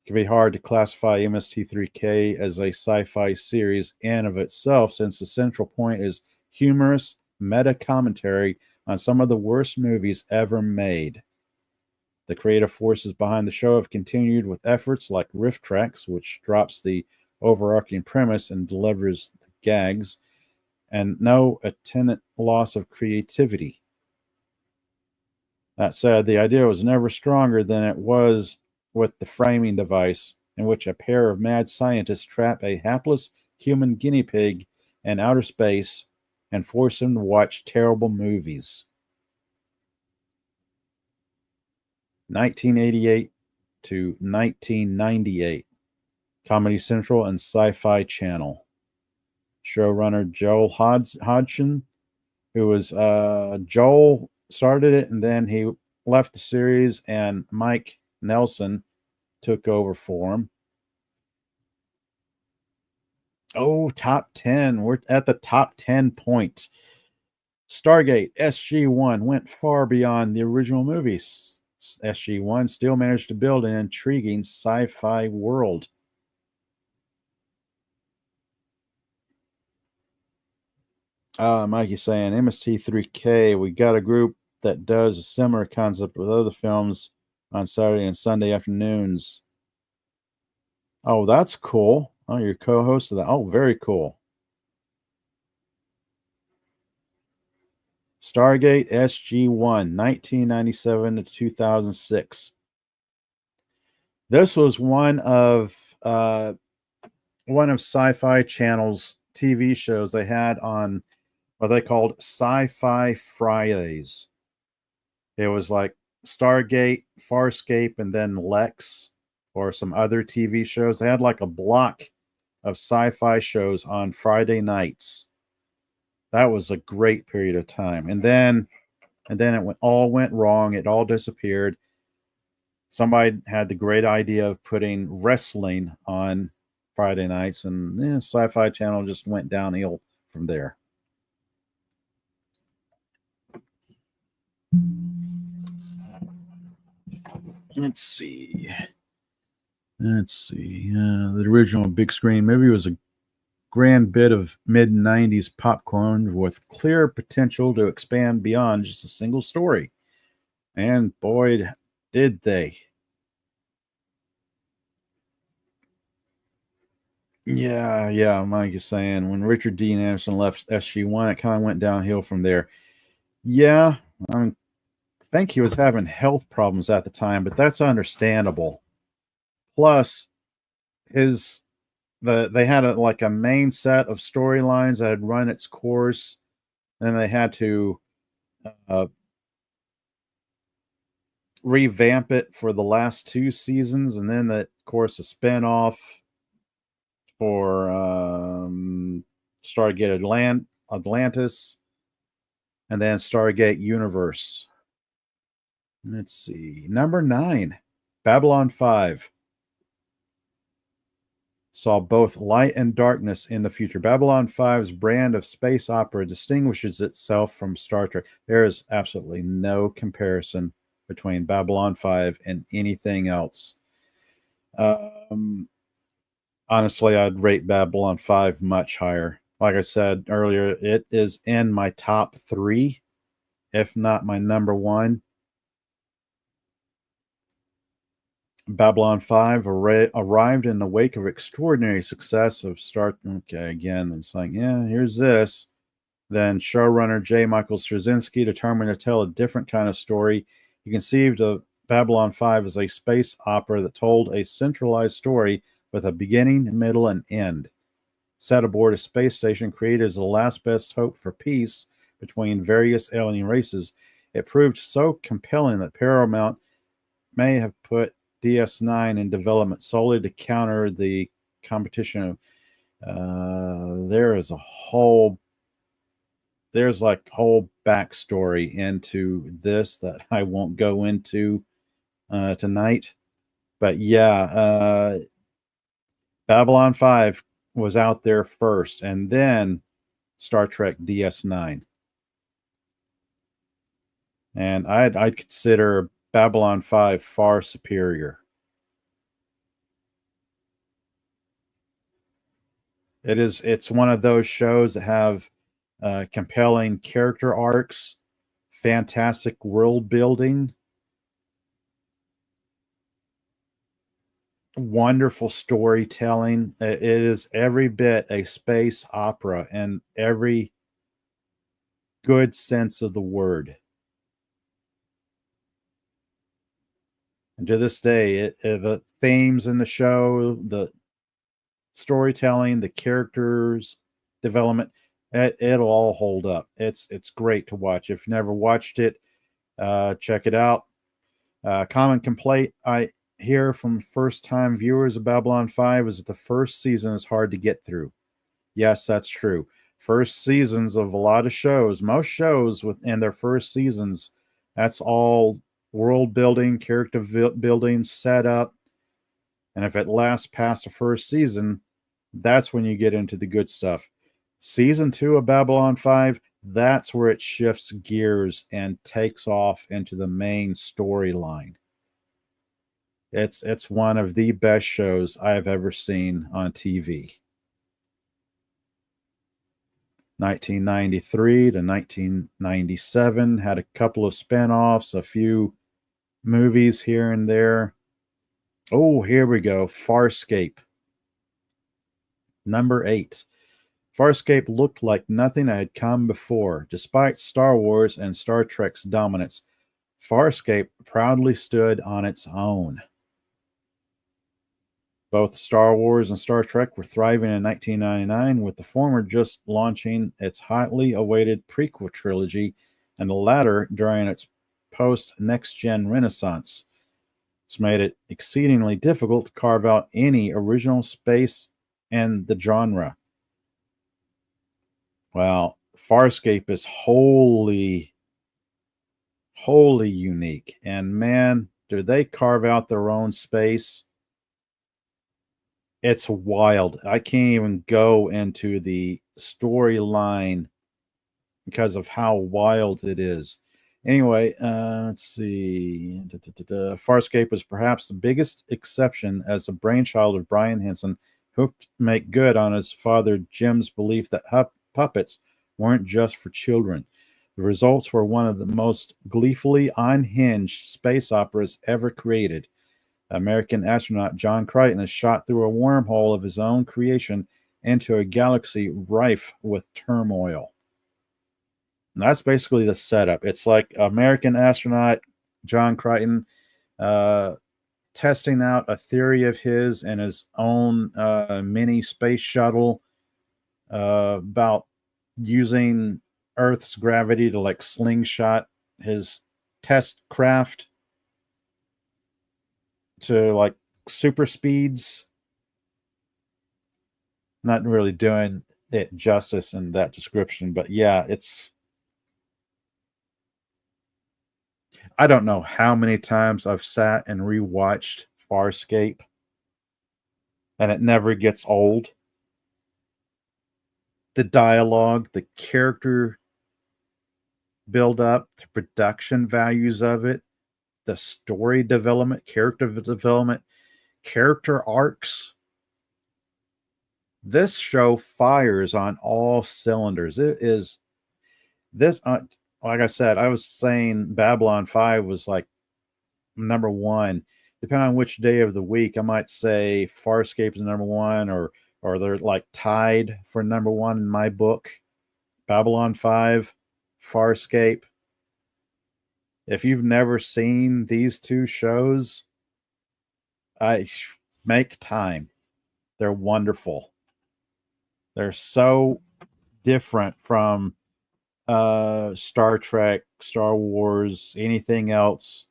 Speaker 1: It can be hard to classify MST3K as a sci-fi series in of itself, since the central point is humorous meta commentary on some of the worst movies ever made. The creative forces behind the show have continued with efforts like Riff Tracks, which drops the overarching premise and delivers the gags, and no attendant loss of creativity. That said, the idea was never stronger than it was with the framing device, in which a pair of mad scientists trap a hapless human guinea pig in outer space and force him to watch terrible movies. 1988 to 1998. Comedy Central and Sci-Fi Channel. Showrunner Joel Hodgson, who was Joel started it and then he left the series, and Mike Nelson took over for him. Oh, top 10. We're at the top 10 point. Stargate SG-1 went far beyond the original movies. SG-1 still managed to build an intriguing sci-fi world. Mikey saying MST3K, we got a group that does a similar concept with other films on Saturday and Sunday afternoons. Oh, that's cool. Oh, you're co-host of that. Oh, very cool. Stargate SG-1, 1997 to 2006. This was one of Sci-Fi Channel's TV shows they had on what they called Sci-Fi Fridays. It was like Stargate, Farscape, and then Lex, or some other TV shows. They had like a block of sci-fi shows on Friday nights. That was a great period of time. And then all went wrong. It all disappeared. Somebody had the great idea of putting wrestling on Friday nights, and Sci-Fi Channel just went downhill from there. Let's see. The original big screen movie was grand bit of mid 90s popcorn with clear potential to expand beyond just a single story. And boy, did they. Yeah, Mike is saying when Richard Dean Anderson left SG1, it kind of went downhill from there. Yeah, I think he was having health problems at the time, but that's understandable. Plus, they had like a main set of storylines that had run its course, and they had to uh, revamp it for the last two seasons, and then of course a spinoff for Stargate Atlantis, and then Stargate Universe. Let's see, number 9, Babylon 5. Saw both light and darkness in the future. Babylon 5's brand of space opera distinguishes itself from Star Trek. There is absolutely no comparison between Babylon 5 and anything else. Honestly, I'd rate Babylon 5 much higher. Like I said earlier, it is in my top 3, if not my number 1. Babylon 5 arrived in the wake of extraordinary success of again, it's like, yeah, here's this. Then showrunner J. Michael Straczynski determined to tell a different kind of story. He conceived of Babylon 5 as a space opera that told a centralized story with a beginning, middle, and end. Set aboard a space station created as the last best hope for peace between various alien races, it proved so compelling that Paramount may have put DS9 in development solely to counter the competition. There's like whole backstory into this that I won't go into tonight. But yeah, Babylon 5 was out there first, and then Star Trek DS9. And I'd consider Babylon 5 far superior. It's one of those shows that have compelling character arcs, fantastic world building, wonderful storytelling. It is every bit a space opera in every good sense of the word. And to this day, the themes in the show, the storytelling, the characters development, it'll all hold up. It's great to watch. If you've never watched it, check it out. Common complaint I hear from first-time viewers of Babylon 5 is that the first season is hard to get through. Yes, that's true. First seasons of a lot of shows, most shows within their first seasons, that's all world building, character building, setup. And if it lasts past the first season, that's when you get into the good stuff. Season 2 of Babylon 5, that's where it shifts gears and takes off into the main storyline. It's one of the best shows I've ever seen on TV. 1993 to 1997 had a couple of spinoffs, a few movies here and there. Oh, here we go. Farscape. Number 8. Farscape looked like nothing that had come before. Despite Star Wars and Star Trek's dominance, Farscape proudly stood on its own. Both Star Wars and Star Trek were thriving in 1999, with the former just launching its hotly awaited prequel trilogy, and the latter during its post-next-gen renaissance. It's made it exceedingly difficult to carve out any original space in the genre. Well, Farscape is wholly unique, and man, do they carve out their own space. It's wild. I can't even go into the storyline because of how wild it is. Anyway, let's see. Farscape was perhaps the biggest exception as the brainchild of Brian Henson, Hook make good on his father Jim's belief that puppets weren't just for children. The results were one of the most gleefully unhinged space operas ever created. American astronaut John Crichton is shot through a wormhole of his own creation into a galaxy rife with turmoil. And that's basically the setup. It's like American astronaut John Crichton testing out a theory of his and his own mini space shuttle about using Earth's gravity to like slingshot his test craft to like super speeds. Not really doing it justice in that description, but yeah, I don't know how many times I've sat and rewatched Farscape, and it never gets old. The dialogue, the character build up, the production values of it, the story development, character arcs. This show fires on all cylinders. It is this, like I said, I was saying Babylon 5 was like number one. Depending on which day of the week, I might say Farscape is number one, or they're like tied for number one in my book. Babylon 5, Farscape. If you've never seen these two shows, I make time. They're wonderful. They're so different from Star Trek, Star Wars, anything else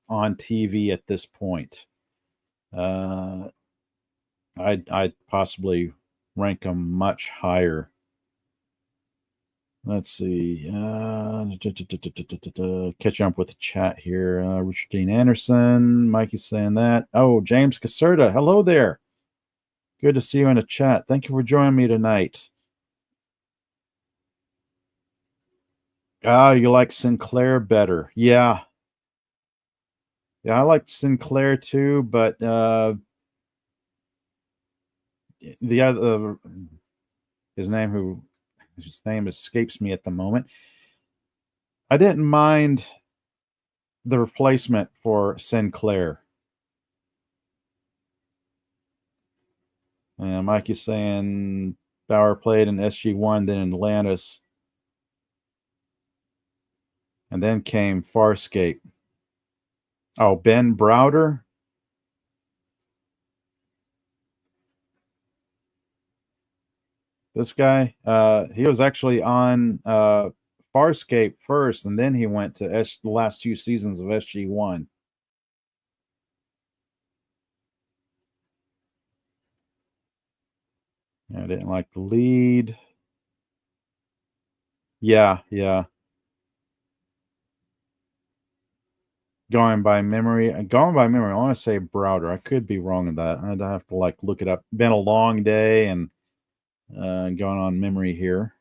Speaker 1: on TV at this point. I'd possibly rank them much higher. Let's see. Catch up with the chat here. Richard Dean Anderson, Mikey's saying that. Oh, James Caserta, hello there. Good to see you in the chat. Thank you for joining me tonight. You like Sinclair better. Yeah. Yeah, I liked Sinclair too, but the other his name escapes me at the moment. I didn't mind the replacement for Sinclair. And Mike is saying Bauer played in SG-1, then in Atlantis. And then came Farscape. Oh, Ben Browder? This guy? He was actually on Farscape first, and then he went to the last two seasons of SG-1. I didn't like the lead. Yeah. Going by memory, I want to say Browder. I could be wrong in that. I'd have to like look it up. Been a long day and going on memory here.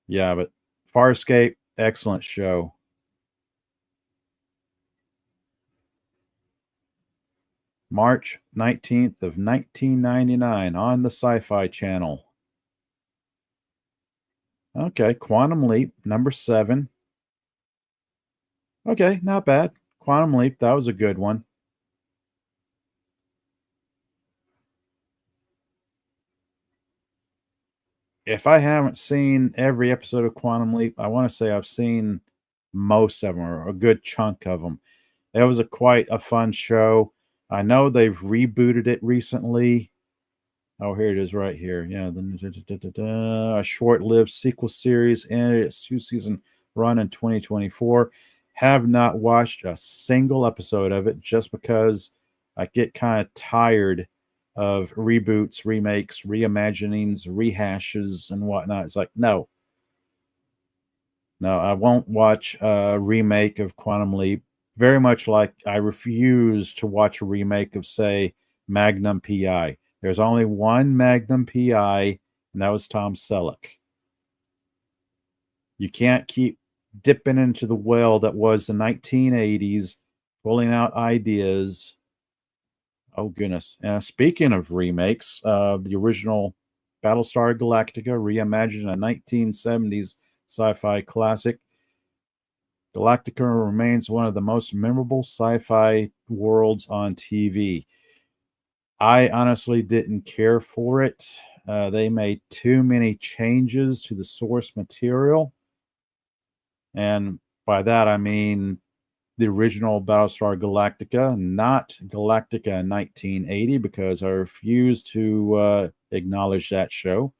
Speaker 1: Yeah, but Farscape, excellent show. March 19th of 1999 on the Sci-Fi Channel. Okay, Quantum Leap, number 7. Okay, not bad. Quantum Leap, that was a good one. If I haven't seen every episode of Quantum Leap, I want to say I've seen most of them, or a good chunk of them. It was quite a fun show. I know they've rebooted it recently. Oh, here it is right here. Yeah, a short-lived sequel series ended its 2-season run in 2024. Have not watched a single episode of it just because I get kind of tired of reboots, remakes, reimaginings, rehashes, and whatnot. It's like, no, I won't watch a remake of Quantum Leap. Very much like I refuse to watch a remake of, say, Magnum PI. There's only one Magnum PI, and that was Tom Selleck. You can't keep dipping into the well that was the 1980s, pulling out ideas Oh goodness! Speaking of remakes, the original Battlestar Galactica, reimagined a 1970s sci-fi classic. Galactica remains one of the most memorable sci-fi worlds on TV. I honestly didn't care for it. They made too many changes to the source material. And by that, I mean the original Battlestar Galactica, not Galactica in 1980, because I refuse to acknowledge that show.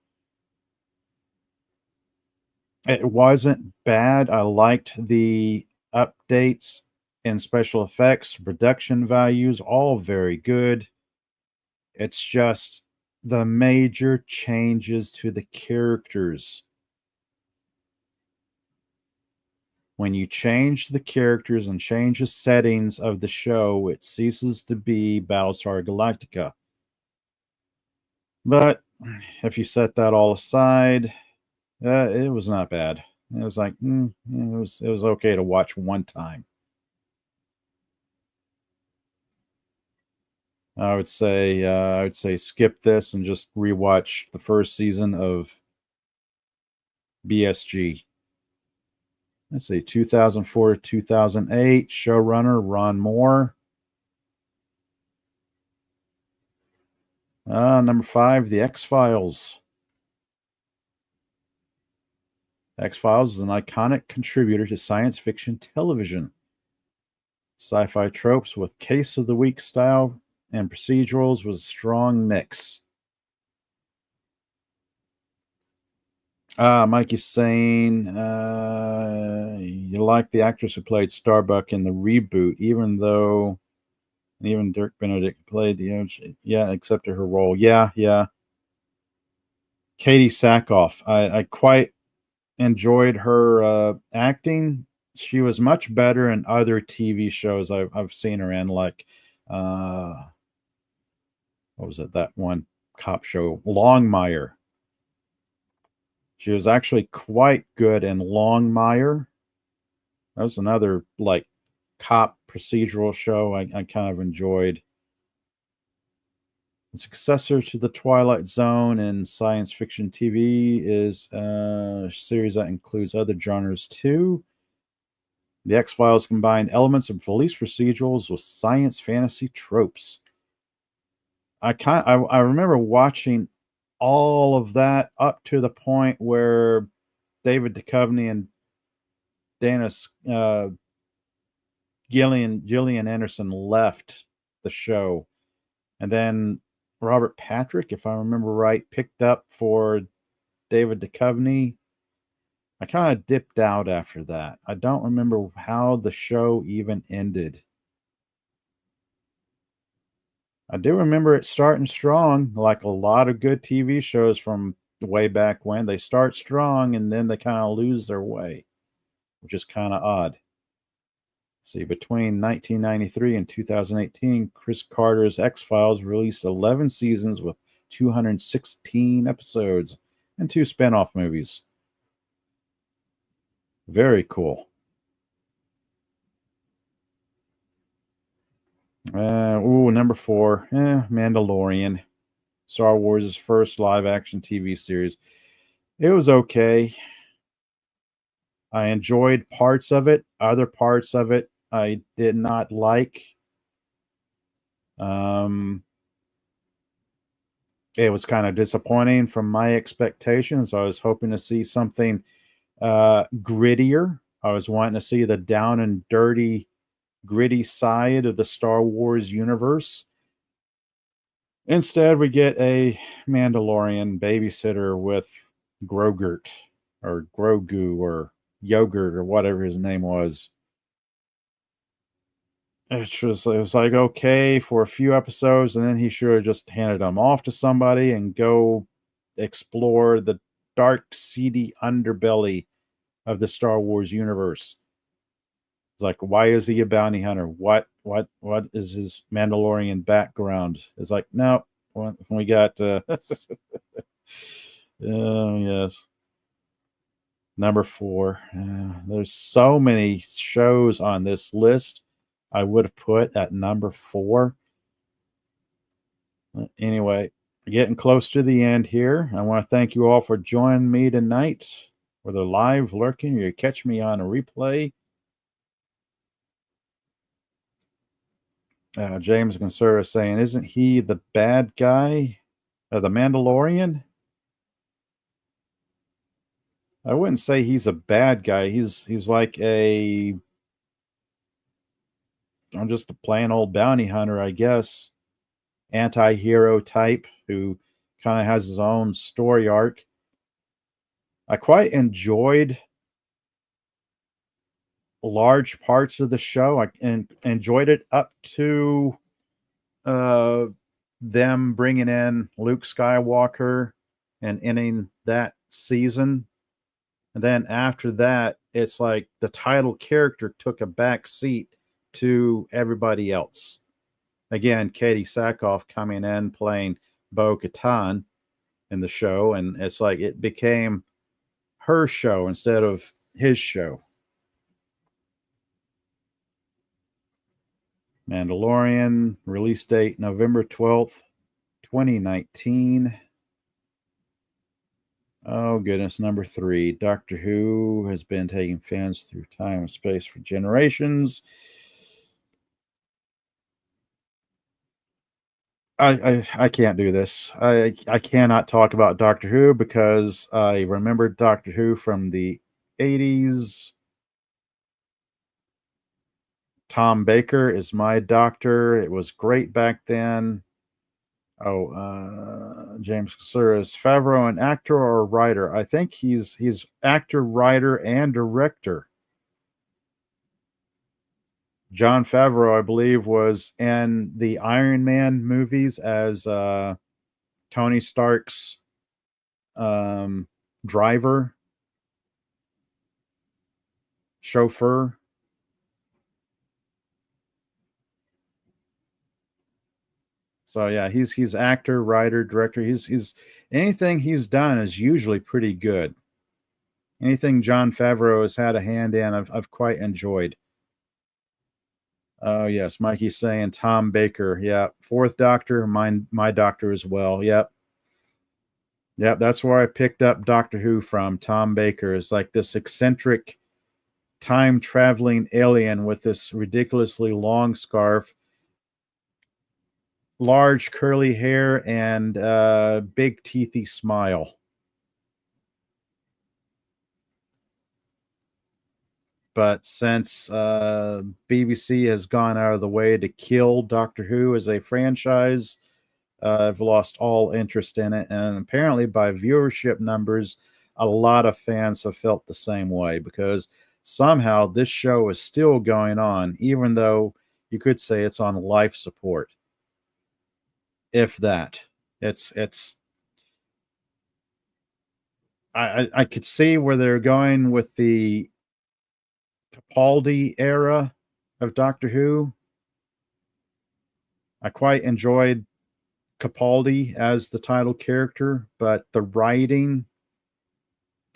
Speaker 1: It wasn't bad. I liked the updates and special effects, production values, all very good. It's just the major changes to the characters. When you change the characters and change the settings of the show, it ceases to be Battlestar Galactica. But if you set that all aside, it was not bad. It was like it was okay to watch one time. I would say skip this and just rewatch the first season of BSG. Let's see, 2004 to 2008. Showrunner Ron Moore. Number 5, The X-Files. X-Files is an iconic contributor to science fiction television. Sci-fi tropes with case of the week style and procedurals with a strong mix. Mikey's saying you like the actress who played Starbuck in the reboot, even Dirk Benedict played yeah, except her role. Yeah. Katie Sackhoff. I quite enjoyed her acting. She was much better in other TV shows I've seen her in, like what was it? That one cop show, Longmire. She was actually quite good in Longmire. That was another like cop procedural show I kind of enjoyed. The successor to The Twilight Zone in science fiction TV is a series that includes other genres too. The X-Files combined elements of police procedurals with science fantasy tropes. I remember watching all of that up to the point where David Duchovny and Gillian Anderson left the show, and then Robert Patrick, if I remember right, picked up for David Duchovny. I kind of dipped out after that. I don't remember how the show even ended. I do remember it starting strong, like a lot of good TV shows from way back when. They start strong and then they kind of lose their way, which is kind of odd. See, between 1993 and 2018, Chris Carter's X-Files released 11 seasons with 216 episodes and 2 spin-off movies. Very cool. Number 4, Mandalorian. Star Wars' first live-action TV series. It was okay. I enjoyed parts of it. Other parts of it I did not like. It was kind of disappointing from my expectations. I was hoping to see something grittier. I was wanting to see the down and dirty, gritty side of the Star Wars universe. Instead, we get a Mandalorian babysitter with Grogurt or Grogu or Yogurt or whatever his name was. It was like okay for a few episodes, and then he should have just handed them off to somebody and go explore the dark, seedy underbelly of the Star Wars universe. It's like, why is he a bounty hunter? What is his Mandalorian background? It's like, no, we got yes. Number 4. There's so many shows on this list I would have put at number 4. Anyway, we're getting close to the end here. I want to thank you all for joining me tonight, whether live, lurking, or you catch me on a replay. James Consura saying, isn't he the bad guy of the Mandalorian? I wouldn't say he's a bad guy. He's like I'm just a plain old bounty hunter, I guess. Anti-hero type who kind of has his own story arc. I quite enjoyed large parts of the show. I enjoyed it up to uh, them bringing in Luke Skywalker and ending that season. And then after that, it's like the title character took a back seat to everybody else. Again, Katie Sackhoff coming in playing Bo-Katan in the show, and it's like it became her show instead of his show. Mandalorian, release date November 12th, 2019. Oh, goodness. Number 3. Doctor Who has been taking fans through time and space for generations. I can't do this. I cannot talk about Doctor Who because I remember Doctor Who from the 80s. Tom Baker is my doctor. It was great back then. James Consura, is Favreau an actor or a writer? I think he's actor, writer, and director. Jon Favreau, I believe, was in the Iron Man movies as Tony Stark's driver, chauffeur. So yeah, he's actor, writer, director. He's anything he's done is usually pretty good. Anything Jon Favreau has had a hand in, I've quite enjoyed. Oh yes, Mikey's saying Tom Baker. Yeah, Fourth Doctor, my doctor as well. Yep. Yep, that's where I picked up Doctor Who from. Tom Baker is like this eccentric time traveling alien with this ridiculously long scarf, large curly hair, and big teethy smile. But since BBC has gone out of the way to kill Doctor Who as a franchise, I've lost all interest in it. And apparently, by viewership numbers, a lot of fans have felt the same way because somehow this show is still going on, even though you could say it's on life support. If that, it's I could see where they're going with the Capaldi era of Doctor Who. I quite enjoyed Capaldi as the title character, but the writing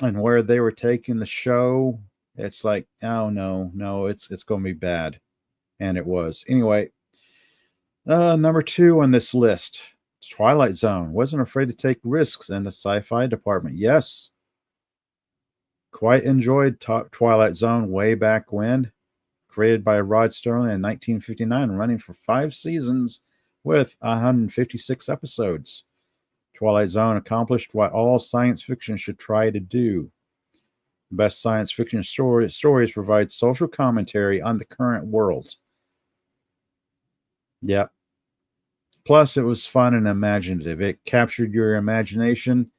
Speaker 1: and where they were taking the show, it's like, oh no, it's going to be bad, and it was. Anyway, number 2 on this list, Twilight Zone. Wasn't afraid to take risks in the sci-fi department. Yes, quite enjoyed Twilight Zone way back when. Created by Rod Sterling in 1959, running for 5 seasons with 156 episodes. Twilight Zone accomplished what all science fiction should try to do. The best science fiction stories provide social commentary on the current world. Yep. Plus, it was fun and imaginative. It captured your imagination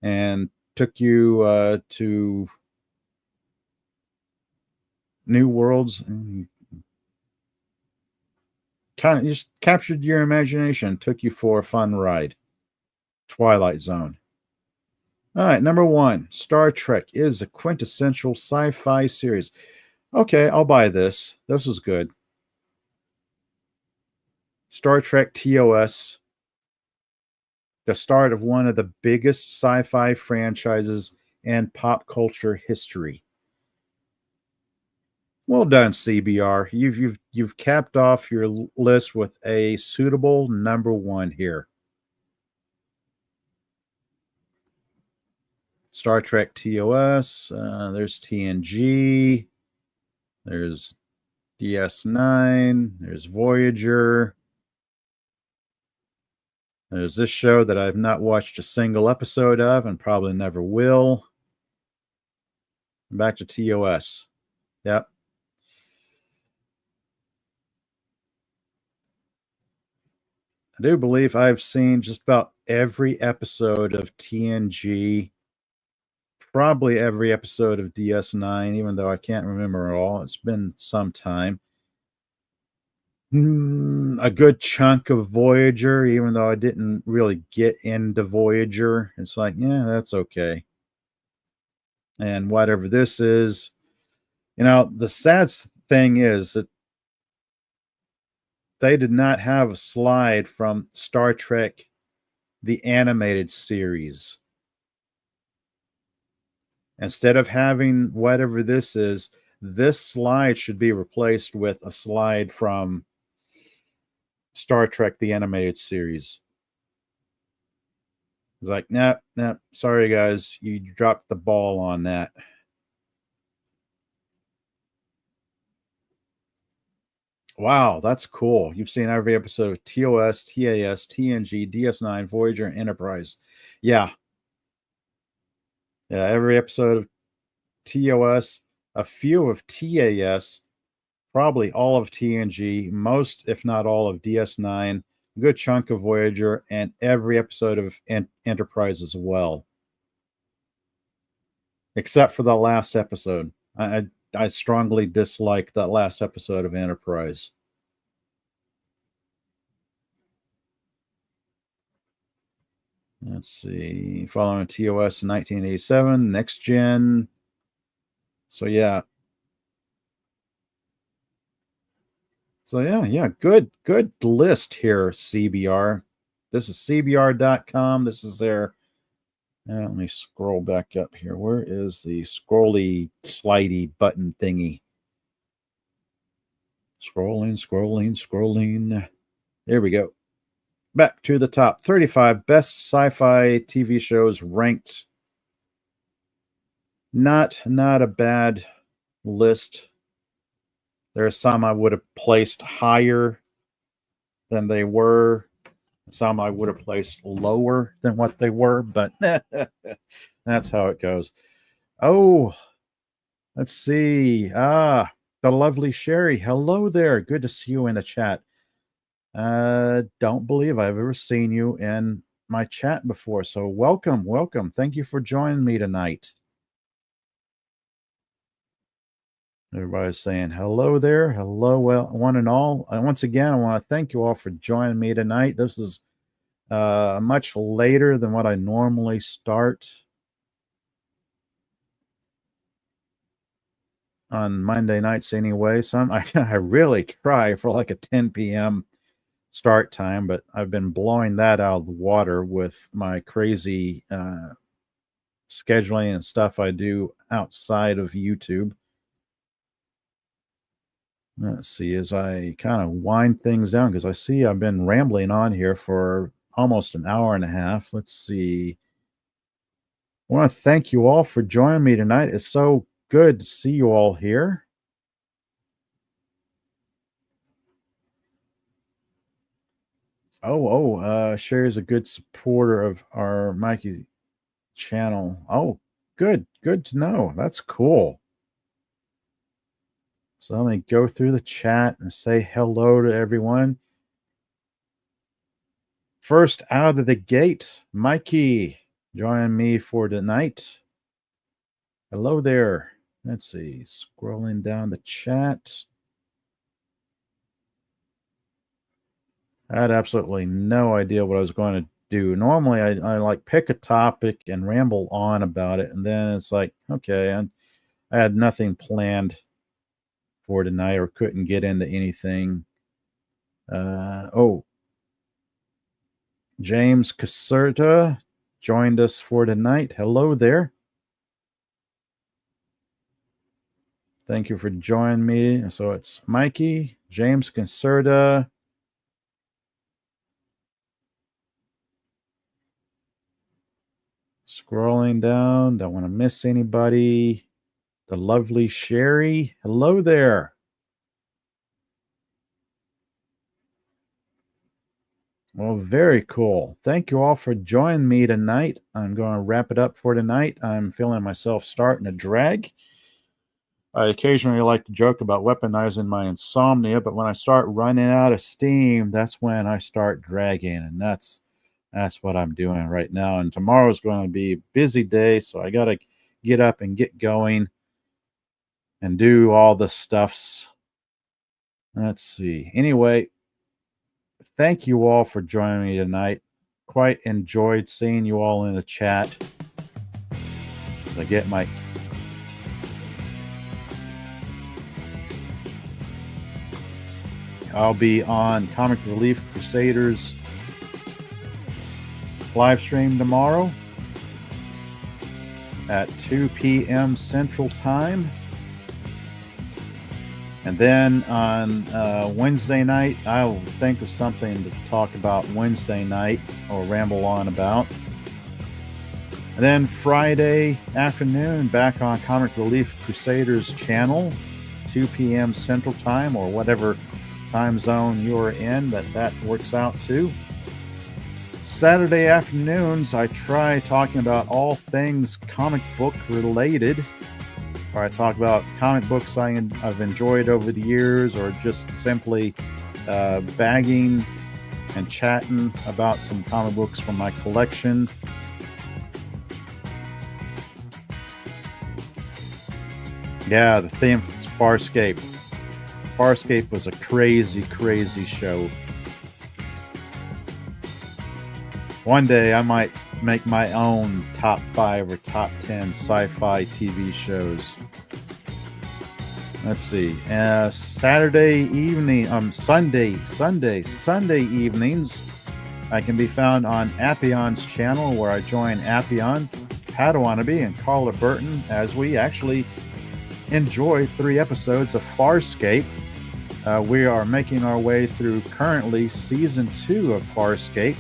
Speaker 1: and took you to new worlds. Kind of just captured your imagination, took you for a fun ride. Twilight Zone. All right, number 1, Star Trek is a quintessential sci-fi series. Okay, I'll buy this. This was good. Star Trek TOS, the start of one of the biggest sci-fi franchises in pop culture history. Well done, CBR. You've capped off your list with a suitable number one here. Star Trek TOS. There's TNG. There's DS9. There's Voyager. There's this show that I've not watched a single episode of and probably never will. Back to TOS. Yep. I do believe I've seen just about every episode of TNG, probably every episode of DS9, even though I can't remember it all. It's been some time. A good chunk of Voyager, even though I didn't really get into Voyager. It's like, yeah, that's okay. And whatever this is, the sad thing is that they did not have a slide from Star Trek, the animated series. Instead of having whatever this is, this slide should be replaced with a slide from Star Trek, the animated series. It's like, nah, sorry guys, you dropped the ball on that. Wow, that's cool. You've seen every episode of TOS, TAS, TNG, DS9, Voyager, and Enterprise. Yeah. Yeah, every episode of TOS, a few of TAS, probably all of TNG, most, if not all, of DS9, a good chunk of Voyager, and every episode of Enterprise as well. Except for the last episode. I strongly dislike that last episode of Enterprise. Let's see. Following TOS in 1987, Next Gen. So yeah. Good list here, CBR. This is CBR.com. This is their. Let me scroll back up here. Where is the scrolly, slidey button thingy? Scrolling. There we go. Back to the top 35 best sci-fi TV shows ranked. Not a bad list. There are some I would have placed higher than they were. Some I would have placed lower than what they were, but that's how it goes. Oh, let's see. The lovely Sherry. Hello there. Good to see you in the chat. Don't believe I've ever seen you in my chat before. So welcome. Thank you for joining me tonight. Everybody's saying hello there. Hello, one and all. And once again, I want to thank you all for joining me tonight. This is much later than what I normally start on Monday nights anyway. So I really try for like a 10 p.m. start time, but I've been blowing that out of the water with my crazy scheduling and stuff I do outside of YouTube. Let's see, as I kind of wind things down, because I see I've been rambling on here for almost an hour and a half. Let's see. I want to thank you all for joining me tonight. It's so good to see you all here. Sherry's a good supporter of our Mikey channel. Oh, good to know. That's cool. So let me go through the chat and say hello to everyone. First out of the gate, Mikey, join me for tonight. Hello there. Let's see, scrolling down the chat. I had absolutely no idea what I was going to do. Normally, I like pick a topic and ramble on about it, and then it's like, okay, I had nothing planned for tonight or couldn't get into anything. James Caserta joined us for tonight. Hello there. Thank you for joining me. So it's Mikey, James Concerta, scrolling down. Don't want to miss anybody. The lovely Sherry. Hello there. Well, very cool. Thank you all for joining me tonight. I'm going to wrap it up for tonight. I'm feeling myself starting to drag. I occasionally like to joke about weaponizing my insomnia, but when I start running out of steam, that's when I start dragging, and that's what I'm doing right now. And tomorrow's going to be a busy day, so I got to get up and get going and do all the stuffs. Let's see. Anyway, thank you all for joining me tonight. Quite enjoyed seeing you all in the chat. I get my I'll be on Comic Relief Crusaders live stream tomorrow at 2 p.m. Central Time. And then on Wednesday night, I will think of something to talk about Wednesday night or ramble on about. And then Friday afternoon, back on Comic Relief Crusaders channel, 2 p.m. Central Time, or whatever time zone you're in that works out too. Saturday afternoons, I try talking about all things comic book related. Or I talk about comic books I've enjoyed over the years, or just simply bagging and chatting about some comic books from my collection. Yeah, the theme is Farscape. Farscape was a crazy, crazy show. One day I might make my own top 5 or top 10 sci-fi TV shows. Let's see. Sunday evenings, I can be found on Appion's channel, where I join Appion, Padawannabe, and Carla Burton as we actually enjoy 3 episodes of Farscape. We are making our way through currently season 2 of Farscape.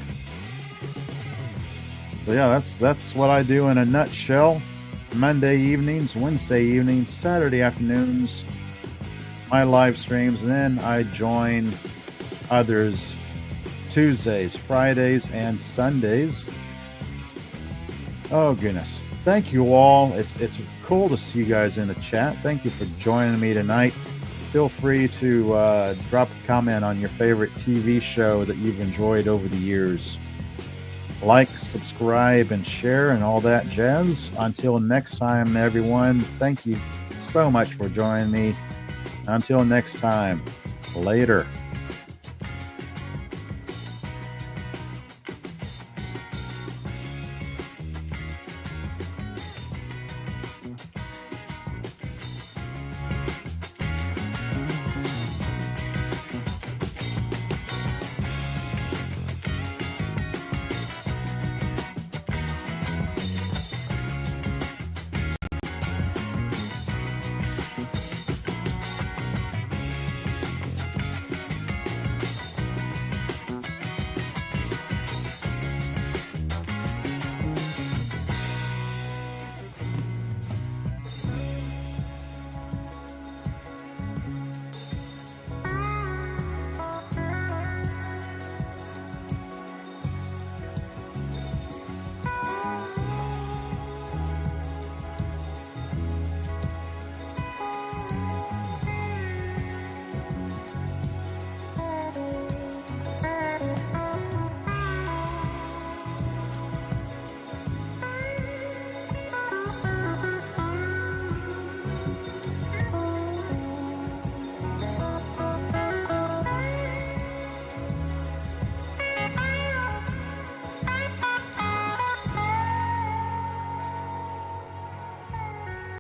Speaker 1: So yeah, that's what I do in a nutshell. Monday evenings, Wednesday evenings, Saturday afternoons, my live streams, and then I join others Tuesdays, Fridays, and Sundays. Oh goodness. Thank you all. It's cool to see you guys in the chat. Thank you for joining me tonight. Feel free to drop a comment on your favorite TV show that you've enjoyed over the years. Like, subscribe, and share, and all that jazz. Until next time, everyone, thank you so much for joining me. Until next time, later.